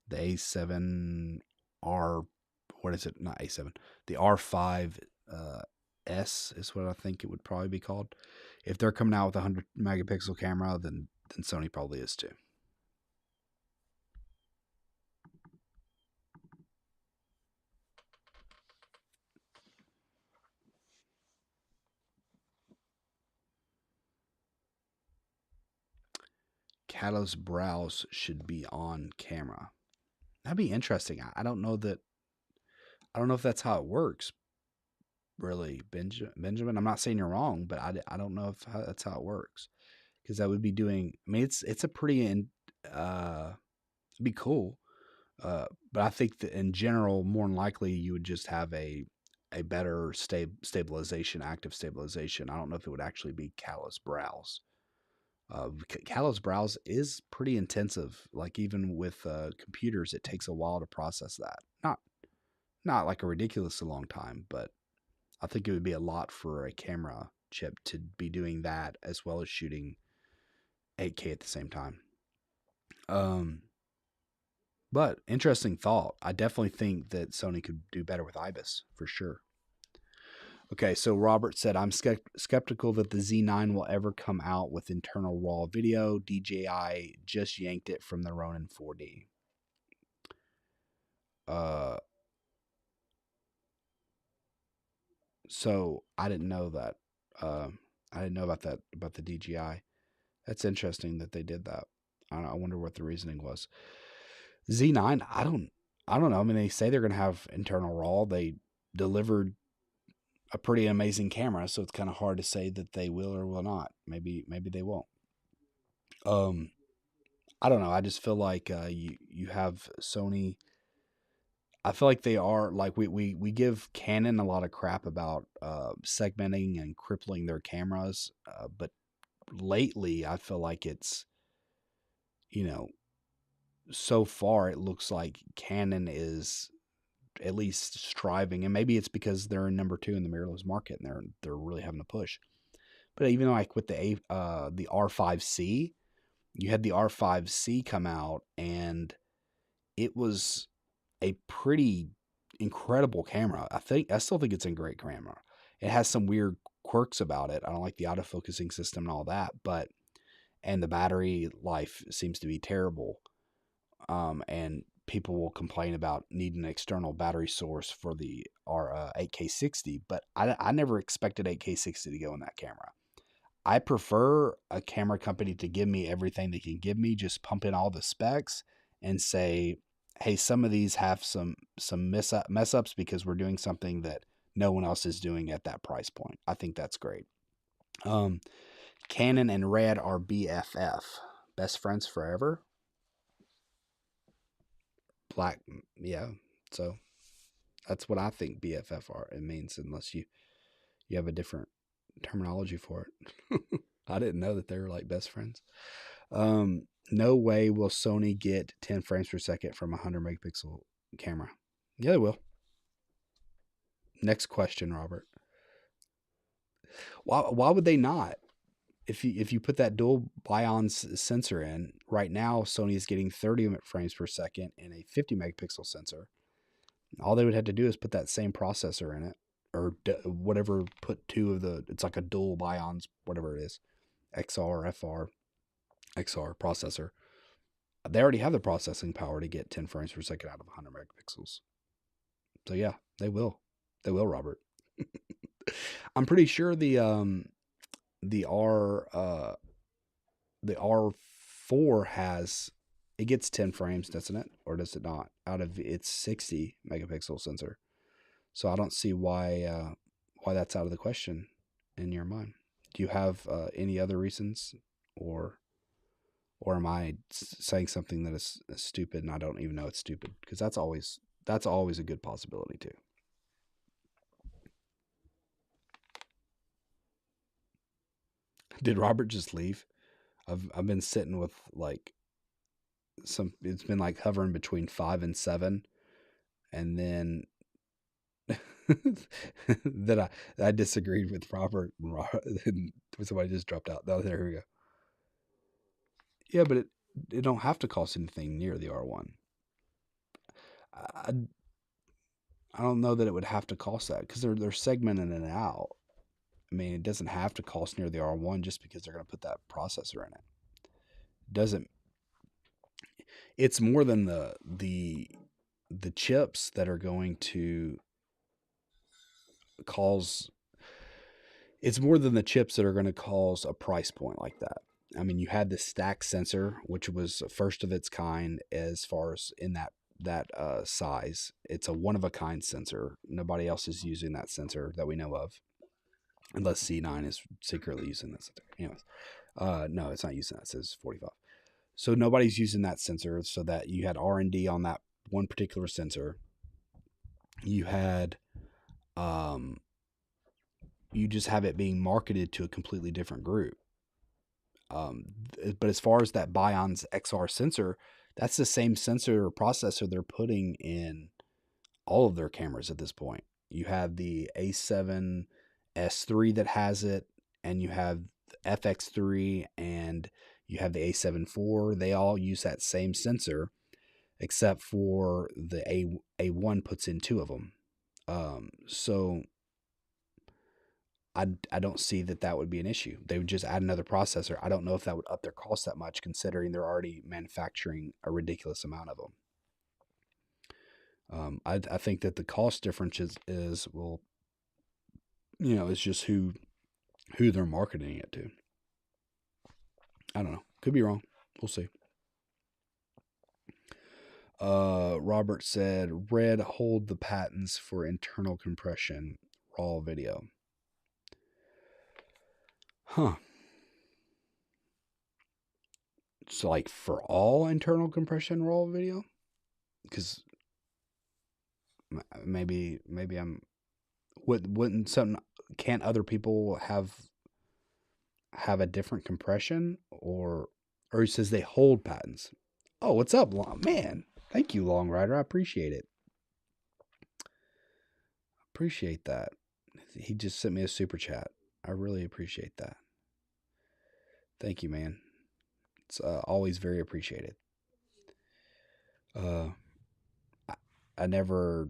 the A7R, what is it? Not A7, the R5 S is what I think it would probably be called. If they're coming out with a 100 megapixel camera, then Sony probably is too. Catalyst browse should be on camera. That'd be interesting. I don't know that. I don't know if that's how it works. Really, Benjamin. I'm not saying you're wrong, but I don't know if that's how it works, because that would be doing. I mean, it's a pretty it'd be cool. But I think that in general, more than likely, you would just have a better stabilization, active stabilization. I don't know if it would actually be Catalyst browse. Catalyst browse is pretty intensive. Like even with computers, it takes a while to process that. Not like a ridiculously long time, but I think it would be a lot for a camera chip to be doing that as well as shooting 8K at the same time. But interesting thought. I definitely think that Sony could do better with IBIS for sure. Okay, so Robert said, I'm skeptical that the Z9 will ever come out with internal RAW video. DJI just yanked it from the Ronin 4D. So I didn't know that. I didn't know about that, about the DJI. That's interesting that they did that. I wonder what the reasoning was. Z9, I don't know. I mean, they say they're going to have internal RAW. They delivered a pretty amazing camera, so it's kind of hard to say that they will or will not. Maybe they won't. I don't know. I just feel like you have Sony. I feel like they are like we give Canon a lot of crap about segmenting and crippling their cameras, but lately I feel like it's, you know, so far it looks like Canon is at least striving, and maybe it's because they're number 2 in the mirrorless market and they're really having to push. But even like with the R5C, you had the R5C come out, and it was a pretty incredible camera. I still think it's a great camera. It has some weird quirks about it. I don't like the autofocusing system and all that, and the battery life seems to be terrible. And people will complain about needing an external battery source for the R 8K60, but I never expected 8K60 to go in that camera. I prefer a camera company to give me everything they can give me, just pump in all the specs and say, hey, some of these have some mess ups because we're doing something that no one else is doing at that price point. I think that's great. Canon and Red are BFF, best friends forever. Black, yeah. So that's what I think BFF are. It means, unless you have a different terminology for it. I didn't know that they were like best friends. No way will Sony get 10 frames per second from a 100 megapixel camera. Yeah, they will. Next question, Robert. Why would they not? If you put that dual bion sensor in right now, Sony is getting 30 frames per second and a 50 megapixel sensor. All they would have to do is put that same processor in it, or whatever. Put two of the. It's like a dual bions, whatever it is, XR, FR, XR processor. They already have the processing power to get 10 frames per second out of 100 megapixels. So yeah, they will. They will, Robert. I'm pretty sure the R the R4 has It gets 10 frames, doesn't it? Or does it not? Out of its 60 megapixel sensor. So I don't see why that's out of the question in your mind. Do you have any other reasons, or am I saying something that is stupid and I don't even know it's stupid? Because that's always a good possibility too. Did Robert just leave? I've been sitting with like it's been like hovering between 5 and 7, and then that I disagreed with Robert, and somebody just dropped out. Oh, there we go. Yeah, but it don't have to cost anything near the R1. I, I don't know that it would have to cost that, because they're segmenting it out. I mean, it doesn't have to cost near the R1 just because they're going to put that processor in it. Doesn't It's more than the chips that are going to cause. It's more than the chips that are going to cause a price point like that. I mean, you had the stack sensor, which was first of its kind as far as in that size. It's a one of a kind sensor. Nobody else is using that sensor that we know of, unless C9 is secretly using that sensor. Anyways, no, it's not using that. It says 45. So nobody's using that sensor. So that you had R&D on that one particular sensor. You had, you just have it being marketed to a completely different group. But as far as that Bion's XR sensor, that's the same sensor or processor they're putting in all of their cameras at this point. You have the A7S3 that has it, and you have FX3, and you have the A7 IV. They all use that same sensor, except for the A1 puts in 2 of them. So I don't see that would be an issue. They would just add another processor. I don't know if that would up their cost that much, considering they're already manufacturing a ridiculous amount of them. I think that the cost difference is well, it's just who they're marketing it to. I don't know. Could be wrong. We'll see. Robert said, Red hold the patents for internal compression raw video. Huh. So like for all internal compression raw video? Because maybe I'm wouldn't some can't other people have a different compression, or he says they hold patents. Oh, what's up, man? Thank you, Long Rider. I appreciate it. Appreciate that. He just sent me a super chat. I really appreciate that. Thank you, man. It's always very appreciated. I never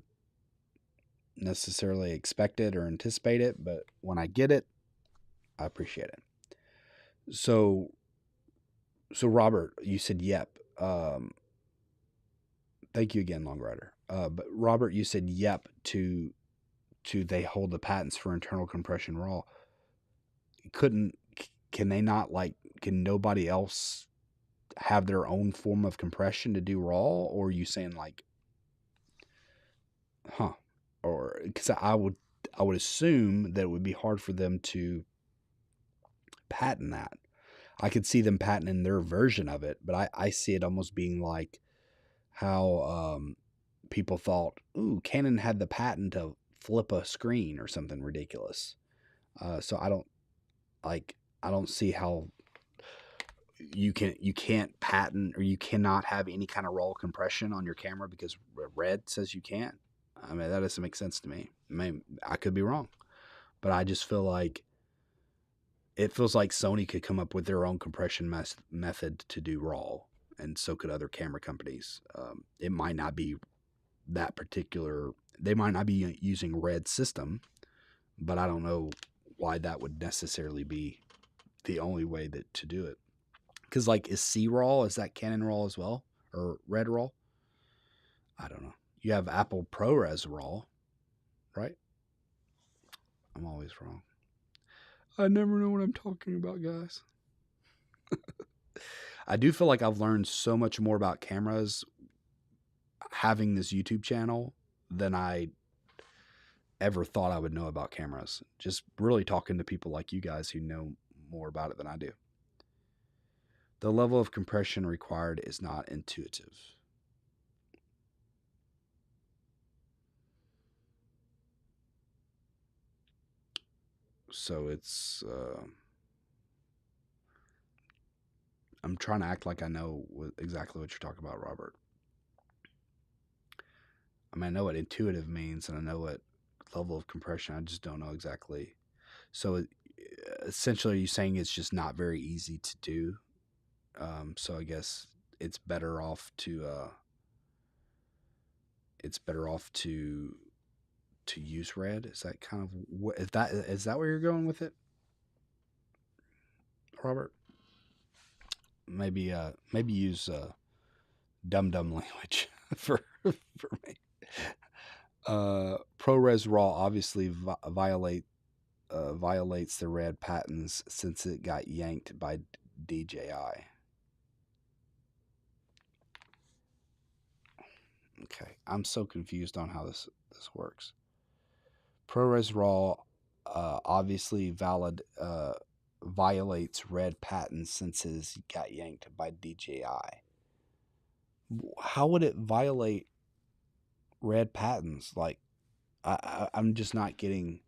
necessarily expect it or anticipate it, but when I get it, I appreciate it. So Robert, you said yep. Thank you again, Long Rider. But Robert, you said yep to they hold the patents for internal compression raw. Can they not, like, can nobody else have their own form of compression to do raw? Or are you saying like, or because I would assume that it would be hard for them to patent that. I could see them patenting their version of it, but I see it almost being like how people thought, ooh, Canon had the patent to flip a screen or something ridiculous. So I don't see how you can't patent, or you cannot have any kind of raw compression on your camera because Red says you can't. I mean, that doesn't make sense to me. I could be wrong, but I just feel like it feels like Sony could come up with their own compression method to do raw, and so could other camera companies. It might not be that particular. They might not be using Red system, but I don't know why that would necessarily be the only way to do it. Because like, is C raw, is that Canon raw as well, or Red raw? I don't know. You have Apple ProRes raw, right? I'm always wrong. I never know what I'm talking about, guys. I do feel like I've learned so much more about cameras having this YouTube channel than I ever thought I would know about cameras. Just really talking to people like you guys who know more about it than I do. The level of compression required is not intuitive. So it's, I'm trying to act like I know exactly what you're talking about, Robert. I mean, I know what intuitive means and I know what level of compression. I just don't know exactly. So essentially, you're saying it's just not very easy to do. So I guess it's better off to use red. Is that kind of what is that where you're going with it, Robert? Maybe use dum dum language for me. ProRes RAW obviously violates the red patents since it got yanked by DJI. Okay, I'm so confused on how this works. ProRes RAW obviously violates red patents since it got yanked by DJI. How would it violate red patents? Like, I'm just not getting,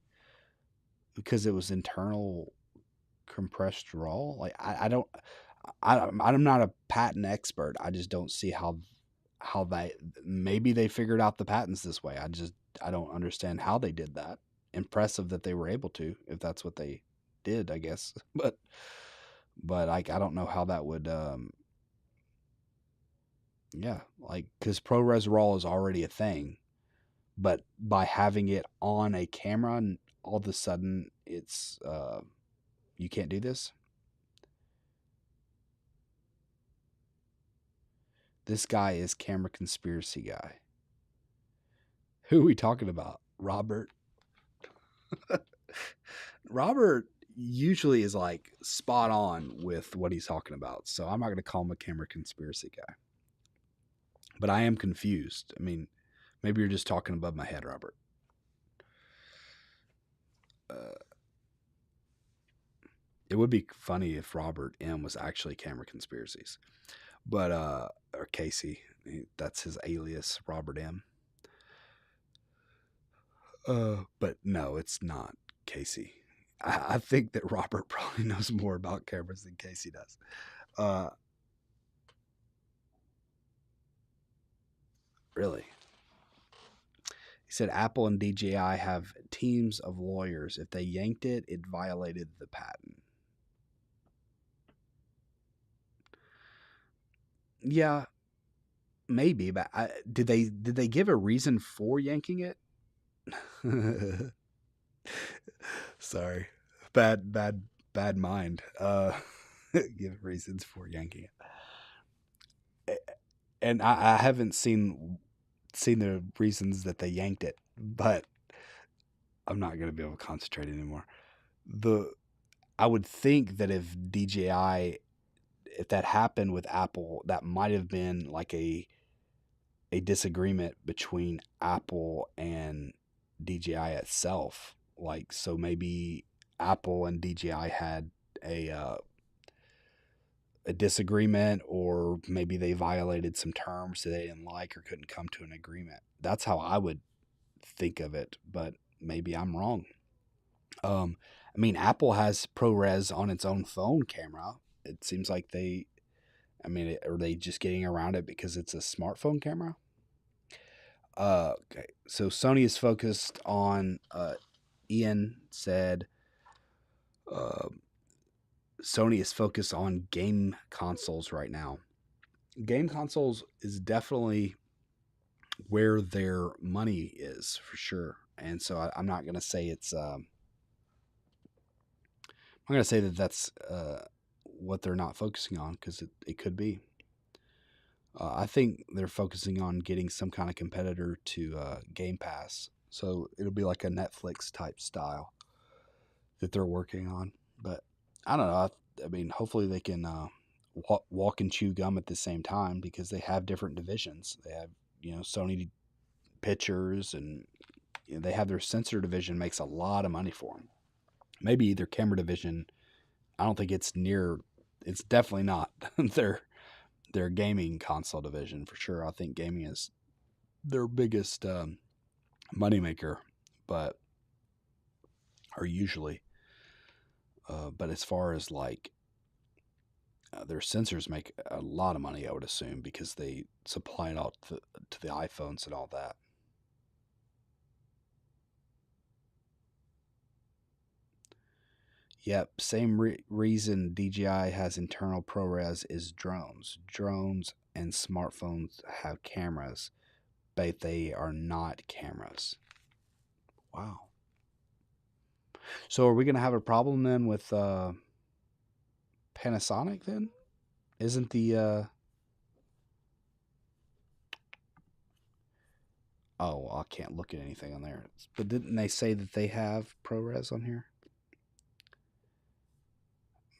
because it was internal compressed RAW. Like, I'm not a patent expert. I just don't see how they, maybe they figured out the patents this way. I don't understand how they did that. Impressive that they were able to, if that's what they did, I guess. But I don't know how that would yeah, like, because ProRes RAW is already a thing, but by having it on a camera, all of a sudden it's you can't do this. This guy is camera conspiracy guy. Who are we talking about? Robert. Robert usually is like spot on with what he's talking about, so I'm not going to call him a camera conspiracy guy. But I am confused. I mean, maybe you're just talking above my head, Robert. It would be funny if Robert M was actually camera conspiracies, but or Casey, that's his alias, Robert M. But no, it's not Casey. I think that Robert probably knows more about cameras than Casey does. Really? He said Apple and DJI have teams of lawyers. If they yanked it, it violated the patent. Yeah, maybe, but did they give a reason for yanking it? Sorry, bad mind. Give reasons for yanking it, and I haven't seen the reasons that they yanked it, but I'm not gonna be able to concentrate anymore. I would think that if DJI, if that happened with Apple, that might have been like a disagreement between Apple and DJI itself. Like, so maybe Apple and DJI had a disagreement, or maybe they violated some terms that they didn't like or couldn't come to an agreement. That's how I would think of it, but maybe I'm wrong. I mean, Apple has ProRes on its own phone camera. It seems like are they just getting around it because it's a smartphone camera? Okay, so Sony is focused on. Ian said, Sony is focused on game consoles right now. Game consoles is definitely where their money is for sure, and so I'm not going to say it's. I'm going to say that that's what they're not focusing on, because it could be. I think they're focusing on getting some kind of competitor to Game Pass, so it'll be like a Netflix type style that they're working on. But I don't know. I mean, hopefully they can walk and chew gum at the same time because they have different divisions. They have, Sony Pictures, and they have their sensor division makes a lot of money for them. Maybe their camera division, I don't think it's near. It's definitely not their gaming console division for sure. I think gaming is their biggest moneymaker, but are usually. But as far as like their sensors make a lot of money, I would assume, because they supply it all to the iPhones and all that. Yep, same reason DJI has internal ProRes is drones. Drones and smartphones have cameras, but they are not cameras. Wow. So are we going to have a problem then with Panasonic then? Isn't the oh, I can't look at anything on there. But didn't they say that they have ProRes on here?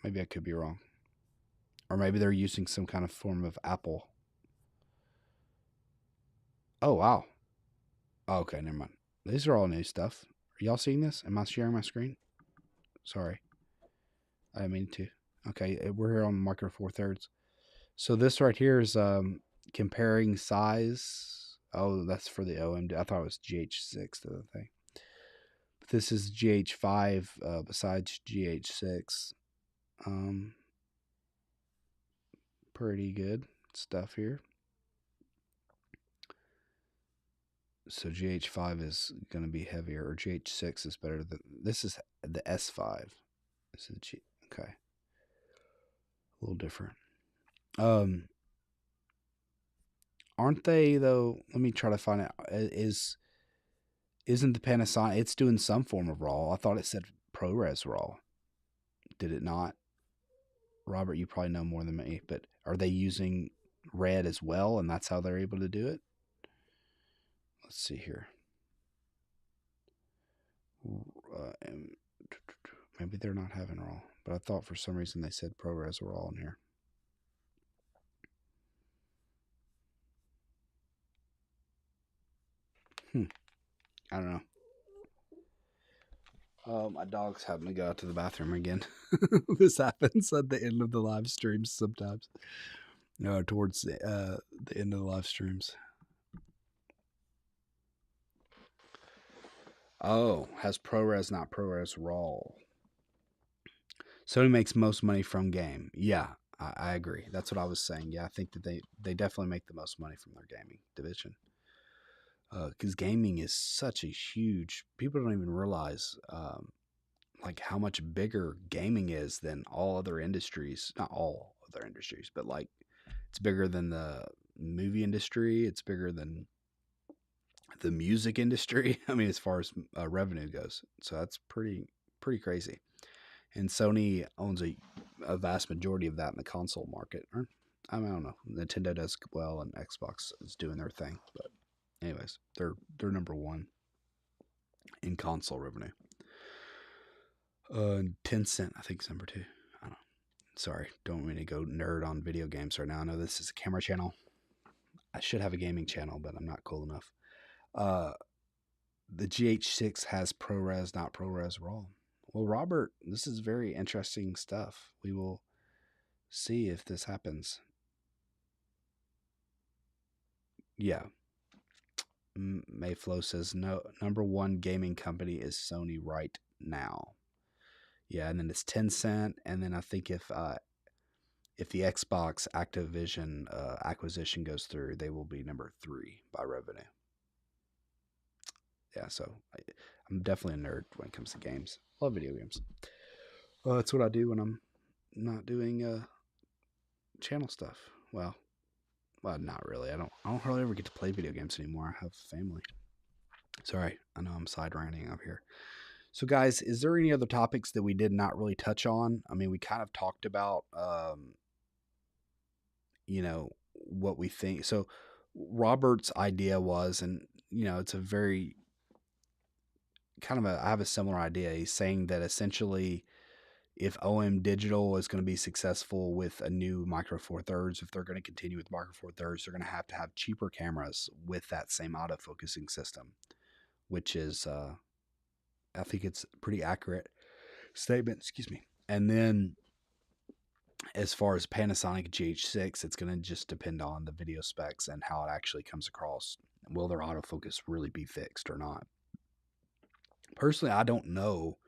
Maybe I could be wrong. Or maybe they're using some kind of form of Apple. Oh, wow. Oh, okay, never mind. These are all new stuff. Are y'all seeing this? Am I sharing my screen? Sorry. I didn't mean to. Okay, we're here on Micro Four Thirds. So this right here is comparing size. Oh, that's for the OM. I thought it was GH6, the other thing. But this is GH5 besides GH6. Pretty good stuff here. So GH5 is going to be heavier, or GH6 is better than this. Is the S5? This is okay, a little different. Aren't they though? Let me try to find out. Isn't the Panasonic? It's doing some form of RAW. I thought it said ProRes RAW. Did it not? Robert, you probably know more than me, but are they using red as well, and that's how they're able to do it? Let's see here. Maybe they're not having RAW, but I thought for some reason they said ProRes RAW in here. I don't know. My dog's having to go out to the bathroom again. This happens at the end of the live streams sometimes. Towards the end of the live streams. Oh, has ProRes, not ProRes RAW. Sony makes most money from game. Yeah, I agree. That's what I was saying. Yeah, I think that they definitely make the most money from their gaming division. Because gaming is such a huge. People don't even realize like how much bigger gaming is than all other industries. Not all other industries, but like it's bigger than the movie industry. It's bigger than the music industry. I mean, as far as revenue goes, so that's pretty crazy. And Sony owns a vast majority of that in the console market. Or I don't know. Nintendo does well, and Xbox is doing their thing. But anyways, they're number one in console revenue. Tencent, I think, is number two. I don't know. Sorry, don't mean to go nerd on video games right now. I know this is a camera channel. I should have a gaming channel, but I'm not cool enough. The GH6 has ProRes, not ProRes RAW. Well, Robert, this is very interesting stuff. We will see if this happens. Yeah. Mayflow says no. Number one gaming company is Sony right now. Yeah, and then it's Tencent, and then I think if the Xbox Activision acquisition goes through, they will be number 3 by revenue. Yeah, so I'm definitely a nerd when it comes to games. Love video games. That's what I do when I'm not doing channel stuff. Well, not really. I don't hardly ever get to play video games anymore. I have family. Sorry, I know I'm side ranting up here. So, guys, is there any other topics that we did not really touch on? I mean, we kind of talked about, what we think. So, Robert's idea was, and it's a very kind of I have a similar idea. He's saying that essentially, if OM Digital is going to be successful with a new Micro Four Thirds, if they're going to continue with Micro Four Thirds, they're going to have cheaper cameras with that same autofocusing system, which is, I think it's a pretty accurate statement. Excuse me. And then as far as Panasonic GH6, it's going to just depend on the video specs and how it actually comes across. Will their autofocus really be fixed or not? Personally, I don't know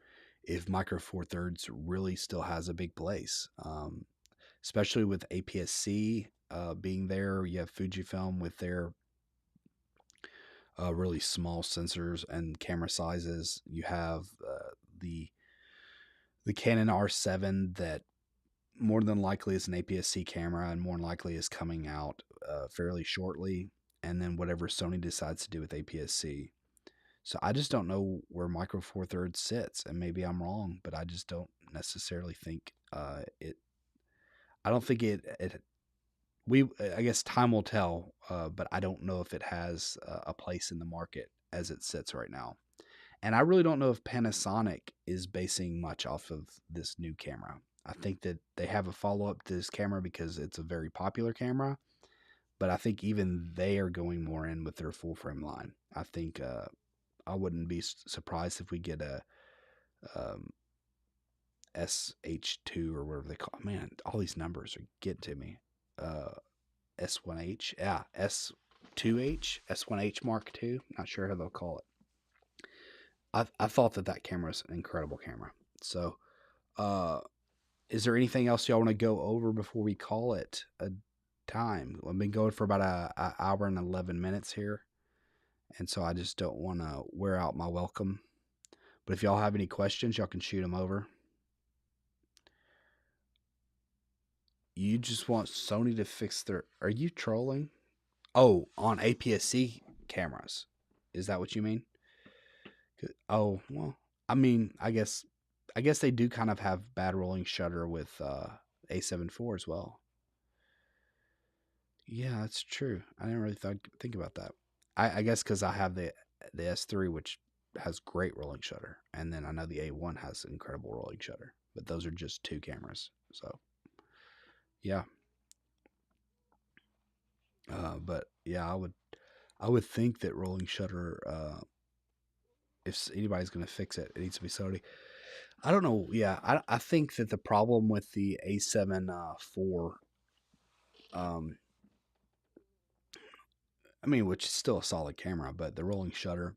if Micro Four Thirds really still has a big place, especially with APS-C being there. You have Fujifilm with their really small sensors and camera sizes. You have the Canon R7 that more than likely is an APS-C camera and more than likely is coming out fairly shortly. And then whatever Sony decides to do with APS-C. So I just don't know where Micro Four Thirds sits, and maybe I'm wrong, but I just don't necessarily think it. I don't think it. I guess time will tell, but I don't know if it has a place in the market as it sits right now. And I really don't know if Panasonic is basing much off of this new camera. I think that they have a follow up to this camera because it's a very popular camera, but I think even they are going more in with their full frame line. I think. I wouldn't be surprised if we get a SH2 or whatever they call it. Man, all these numbers are getting to me. S1H, yeah, S2H, S1H Mark II. Not sure how they'll call it. I thought that camera is an incredible camera. So, is there anything else y'all want to go over before we call it a time? I've been going for about an hour and 11 minutes here. And so I just don't want to wear out my welcome. But if y'all have any questions, y'all can shoot them over. You just want Sony to fix their... Are you trolling? Oh, on APS-C cameras. Is that what you mean? Oh, well, I mean, I guess they do kind of have bad rolling shutter with A7 IV as well. Yeah, that's true. I didn't really think about that. I guess because I have the S3, which has great rolling shutter, and then I know the A1 has incredible rolling shutter, but those are just two cameras. So, yeah. But yeah, I would think that rolling shutter, if anybody's going to fix it, it needs to be Sony. I don't know. Yeah, I think that the problem with the A7 IV, I mean, which is still a solid camera, but the rolling shutter,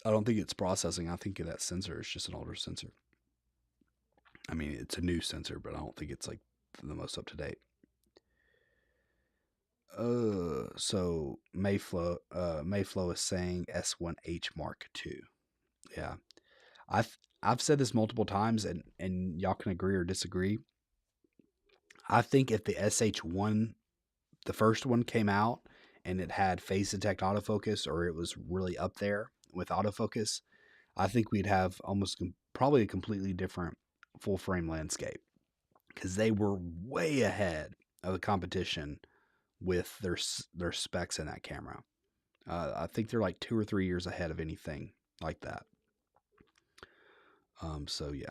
I don't think it's processing. I think that sensor is just an older sensor. I mean, it's a new sensor, but I don't think it's like the most up to date. So Mayflow is saying S1H Mark II. Yeah, I've said this multiple times, and y'all can agree or disagree. I think if the SH1, the first one, came out and it had phase detect autofocus, or it was really up there with autofocus, I think we'd have probably a completely different full frame landscape, because they were way ahead of the competition with their specs in that camera. I think they're like 2 or 3 years ahead of anything like that. So yeah.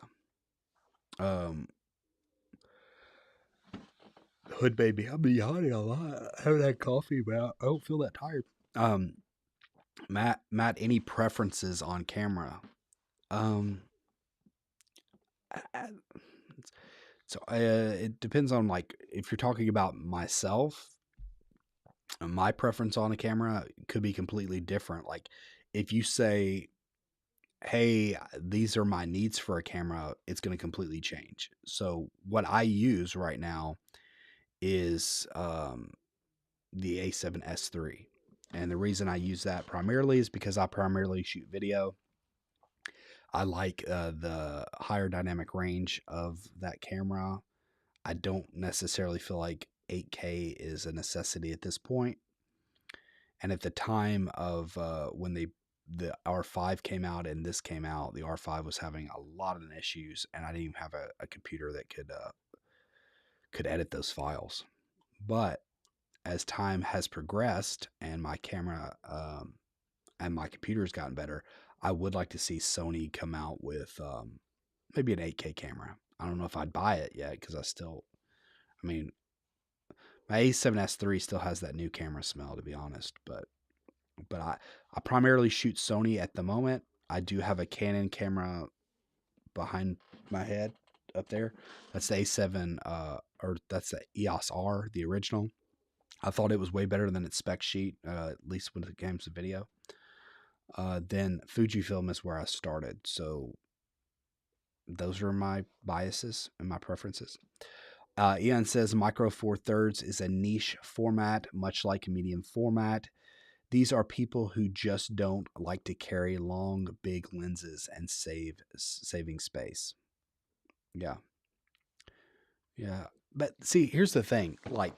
Hood baby, I've been yawning a lot. I haven't had coffee, but I don't feel that tired. Matt, any preferences on camera? So it depends on, like, if you're talking about myself, my preference on a camera could be completely different. Like, if you say, hey, these are my needs for a camera, it's going to completely change. So what I use right now is the A7S III. And the reason I use that primarily is because I primarily shoot video. I like the higher dynamic range of that camera. I don't necessarily feel like 8K is a necessity at this point. And at the time of when the R5 came out and this came out, the R5 was having a lot of issues, and I didn't even have a computer that could edit those files. But as time has progressed and my camera and my computer has gotten better, I would like to see Sony come out with maybe an 8K camera. I don't know if I'd buy it yet because I mean, my A7S III still has that new camera smell, to be honest. But I primarily shoot Sony at the moment. I do have a Canon camera behind my head up there. That's the A7, or that's the EOS R, the original. I thought it was way better than its spec sheet, at least when it came to video. Then Fujifilm is where I started. So those are my biases and my preferences. Ian says Micro Four Thirds is a niche format, much like medium format. These are people who just don't like to carry long, big lenses and saving space. Yeah. Yeah. But see, here's the thing. Like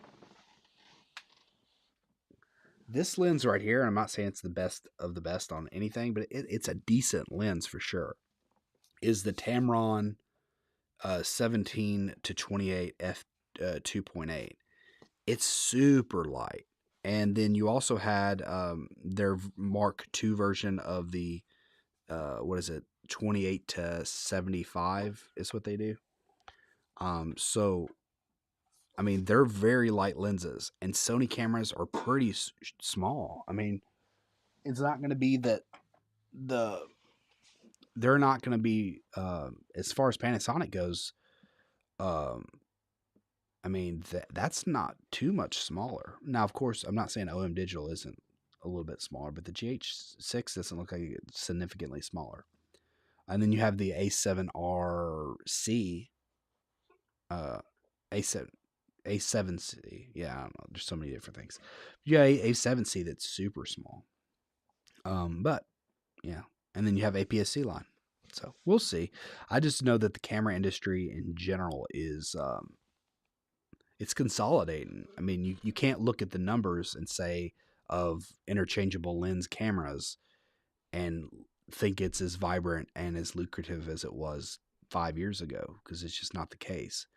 this lens right here, I'm not saying it's the best of the best on anything, but it's a decent lens for sure. Is the Tamron 17 to 28 f 2.8. It's super light. And then you also had their Mark II version of the what is it, 28 to 75 is what they do. So I mean, they're very light lenses, and Sony cameras are pretty small. I mean, it's not going to be that they're not going to be as far as Panasonic goes. Um, I mean, that's not too much smaller. Now, of course, I'm not saying OM Digital isn't a little bit smaller, but the GH6 doesn't look like it's significantly smaller. And then you have the A7RC, A7, A7C. Yeah, I don't know. There's so many different things. Yeah, A7C that's super small. But yeah, and then you have APS-C line. So we'll see. I just know that the camera industry in general is it's consolidating. I mean, you can't look at the numbers and say of interchangeable lens cameras and think it's as vibrant and as lucrative as it was 5 years ago, because it's just not the case.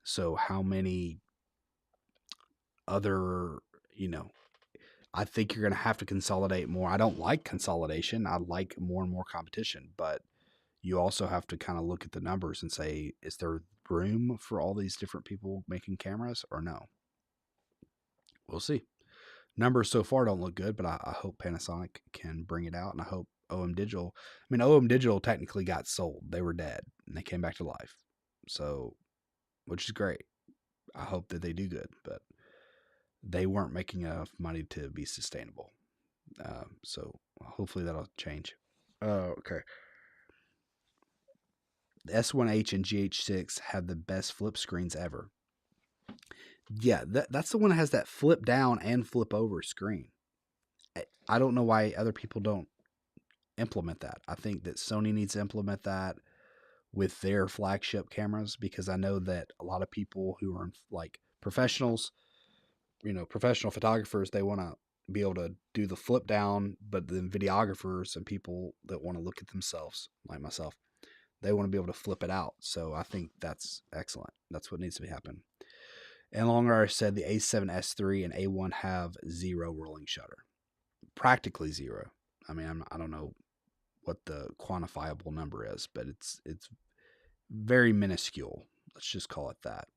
So how many other, I think you're going to have to consolidate more. I don't like consolidation. I like more and more competition, but you also have to kind of look at the numbers and say, is there room for all these different people making cameras or no? We'll see. Numbers so far don't look good, but I hope Panasonic can bring it out, and I hope OM Digital. I mean, OM Digital technically got sold; they were dead, and they came back to life. So, which is great. I hope that they do good, but they weren't making enough money to be sustainable. So hopefully that'll change. Okay. The S1H and GH6 had the best flip screens ever. Yeah, that's the one that has that flip down and flip over screen. I don't know why other people don't implement that. I think that Sony needs to implement that with their flagship cameras, because I know that a lot of people who are like professionals, professional photographers, they want to be able to do the flip down, but then videographers and people that want to look at themselves, like myself, they want to be able to flip it out. So I think that's excellent. That's what needs to be happening. And longer, I said the A7S III and A1 have zero rolling shutter, practically zero. I mean, I don't know what the quantifiable number is, but it's very minuscule. Let's just call it that.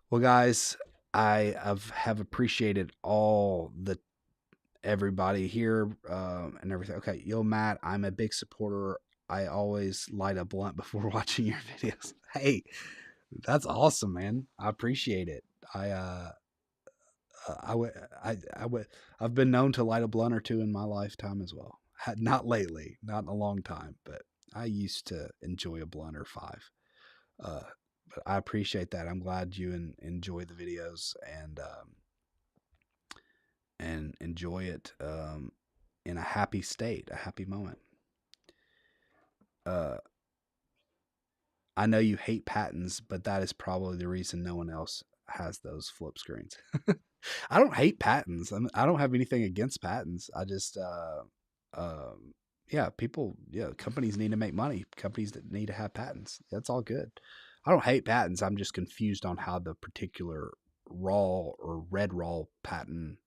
Well, guys, I have appreciated all the everybody here and everything. Okay, yo, Matt, I'm a big supporter. I always light a blunt before watching your videos. Hey, that's awesome, man. I appreciate it. I've been known to light a blunt or two in my lifetime as well. Not lately, not in a long time, but I used to enjoy a blunt or five. Uh, but I appreciate that. I'm glad you enjoy the videos and enjoy it in a happy state, a happy moment. I know you hate patents, but that is probably the reason no one else has those flip screens. I don't hate patents. I don't have anything against patents. I just, companies need to make money. Companies that need to have patents. That's all good. I don't hate patents. I'm just confused on how the particular RAW or red RAW patent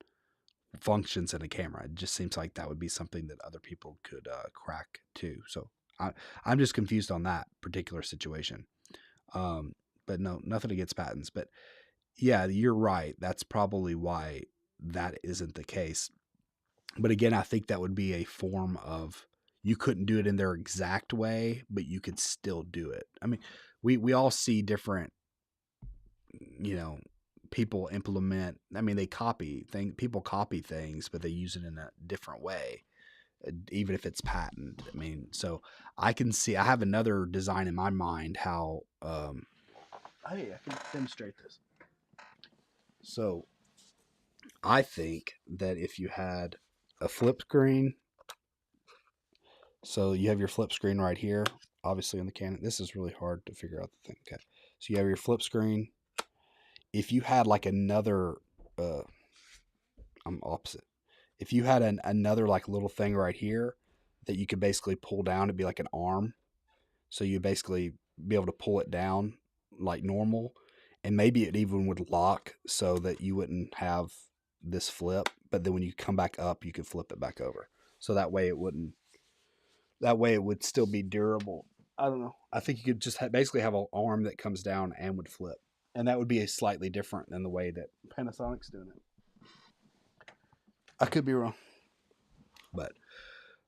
functions in a camera. It just seems like that would be something that other people could crack too. So I'm just confused on that particular situation. But no, nothing against patents. But yeah, you're right. That's probably why that isn't the case. But again, I think that would be a form of, you couldn't do it in their exact way, but you could still do it. I mean, we all see different, you know, people implement. I mean, people copy things, but they use it in a different way, even if it's patent. I mean, so I have another design in my mind how. Hey, I can demonstrate this. So I think that if you had a flip screen, so you have your flip screen right here, obviously on the Canon. This is really hard to figure out the thing. Okay, so you have your flip screen. If you had like another, I'm opposite. If you had another like little thing right here that you could basically pull down, it'd be like an arm. So you basically be able to pull it down like normal, and maybe it even would lock so that you wouldn't have this flip. But then when you come back up, you could flip it back over. So that way it wouldn't. That way it would still be durable. I don't know. I think you could just basically have an arm that comes down and would flip, and that would be a slightly different than the way that Panasonic's doing it. I could be wrong, but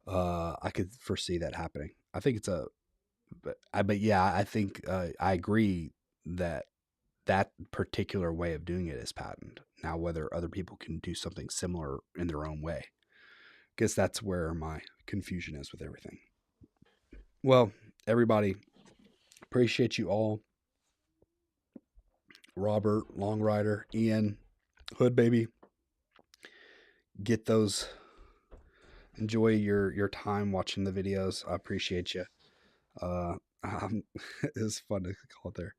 I could foresee that happening. I think it's a, but yeah, I think I agree that that particular way of doing it is patent. Now, whether other people can do something similar in their own way, I guess that's where my confusion is with everything. Well, everybody, appreciate you all. Robert, Long Rider, Ian, Hood Baby, get those. Enjoy your time watching the videos. I appreciate you. Uh, it's fun to call it there.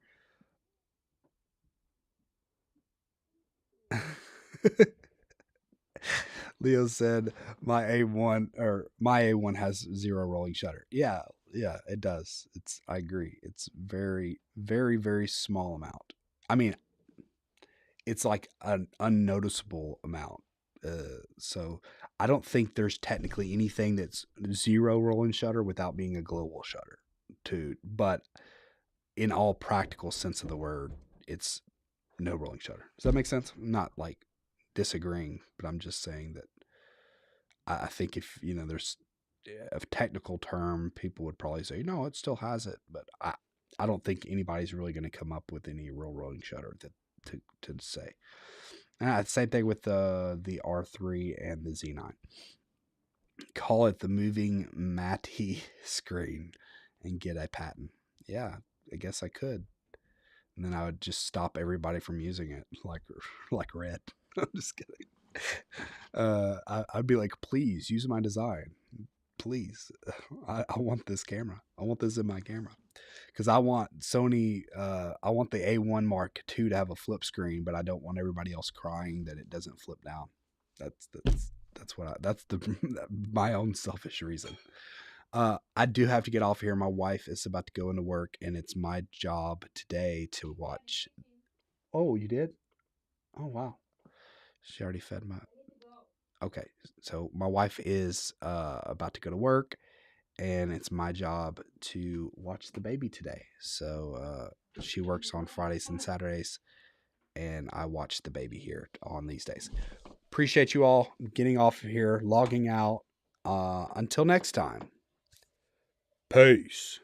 Leo said my A1 has zero rolling shutter. Yeah, yeah, it does. I agree. It's very, very, very small amount. I mean, it's like an unnoticeable amount. So I don't think there's technically anything that's zero rolling shutter without being a global shutter. But in all practical sense of the word, it's no rolling shutter. Does that make sense? I'm not like disagreeing, but I'm just saying that I think if there's a technical term, people would probably say no, it still has it, but I don't think anybody's really going to come up with any real rolling shutter to say. Same thing with the R3 and the Z9. Call it the moving Matty screen and get a patent. Yeah, I guess I could. And then I would just stop everybody from using it, like Red. I'm just kidding. I'd be like, please use my design. Please, I want this camera. I want this in my camera because I want Sony. I want the A1 Mark II to have a flip screen, but I don't want everybody else crying that it doesn't flip down. That's my own selfish reason. I do have to get off here. My wife is about to go into work, and it's my job today to watch. Oh, you did? Oh, wow. She already fed my. Okay, so my wife is about to go to work, and it's my job to watch the baby today. So she works on Fridays and Saturdays, and I watch the baby here on these days. Appreciate you all getting off of here, logging out. Until next time, peace.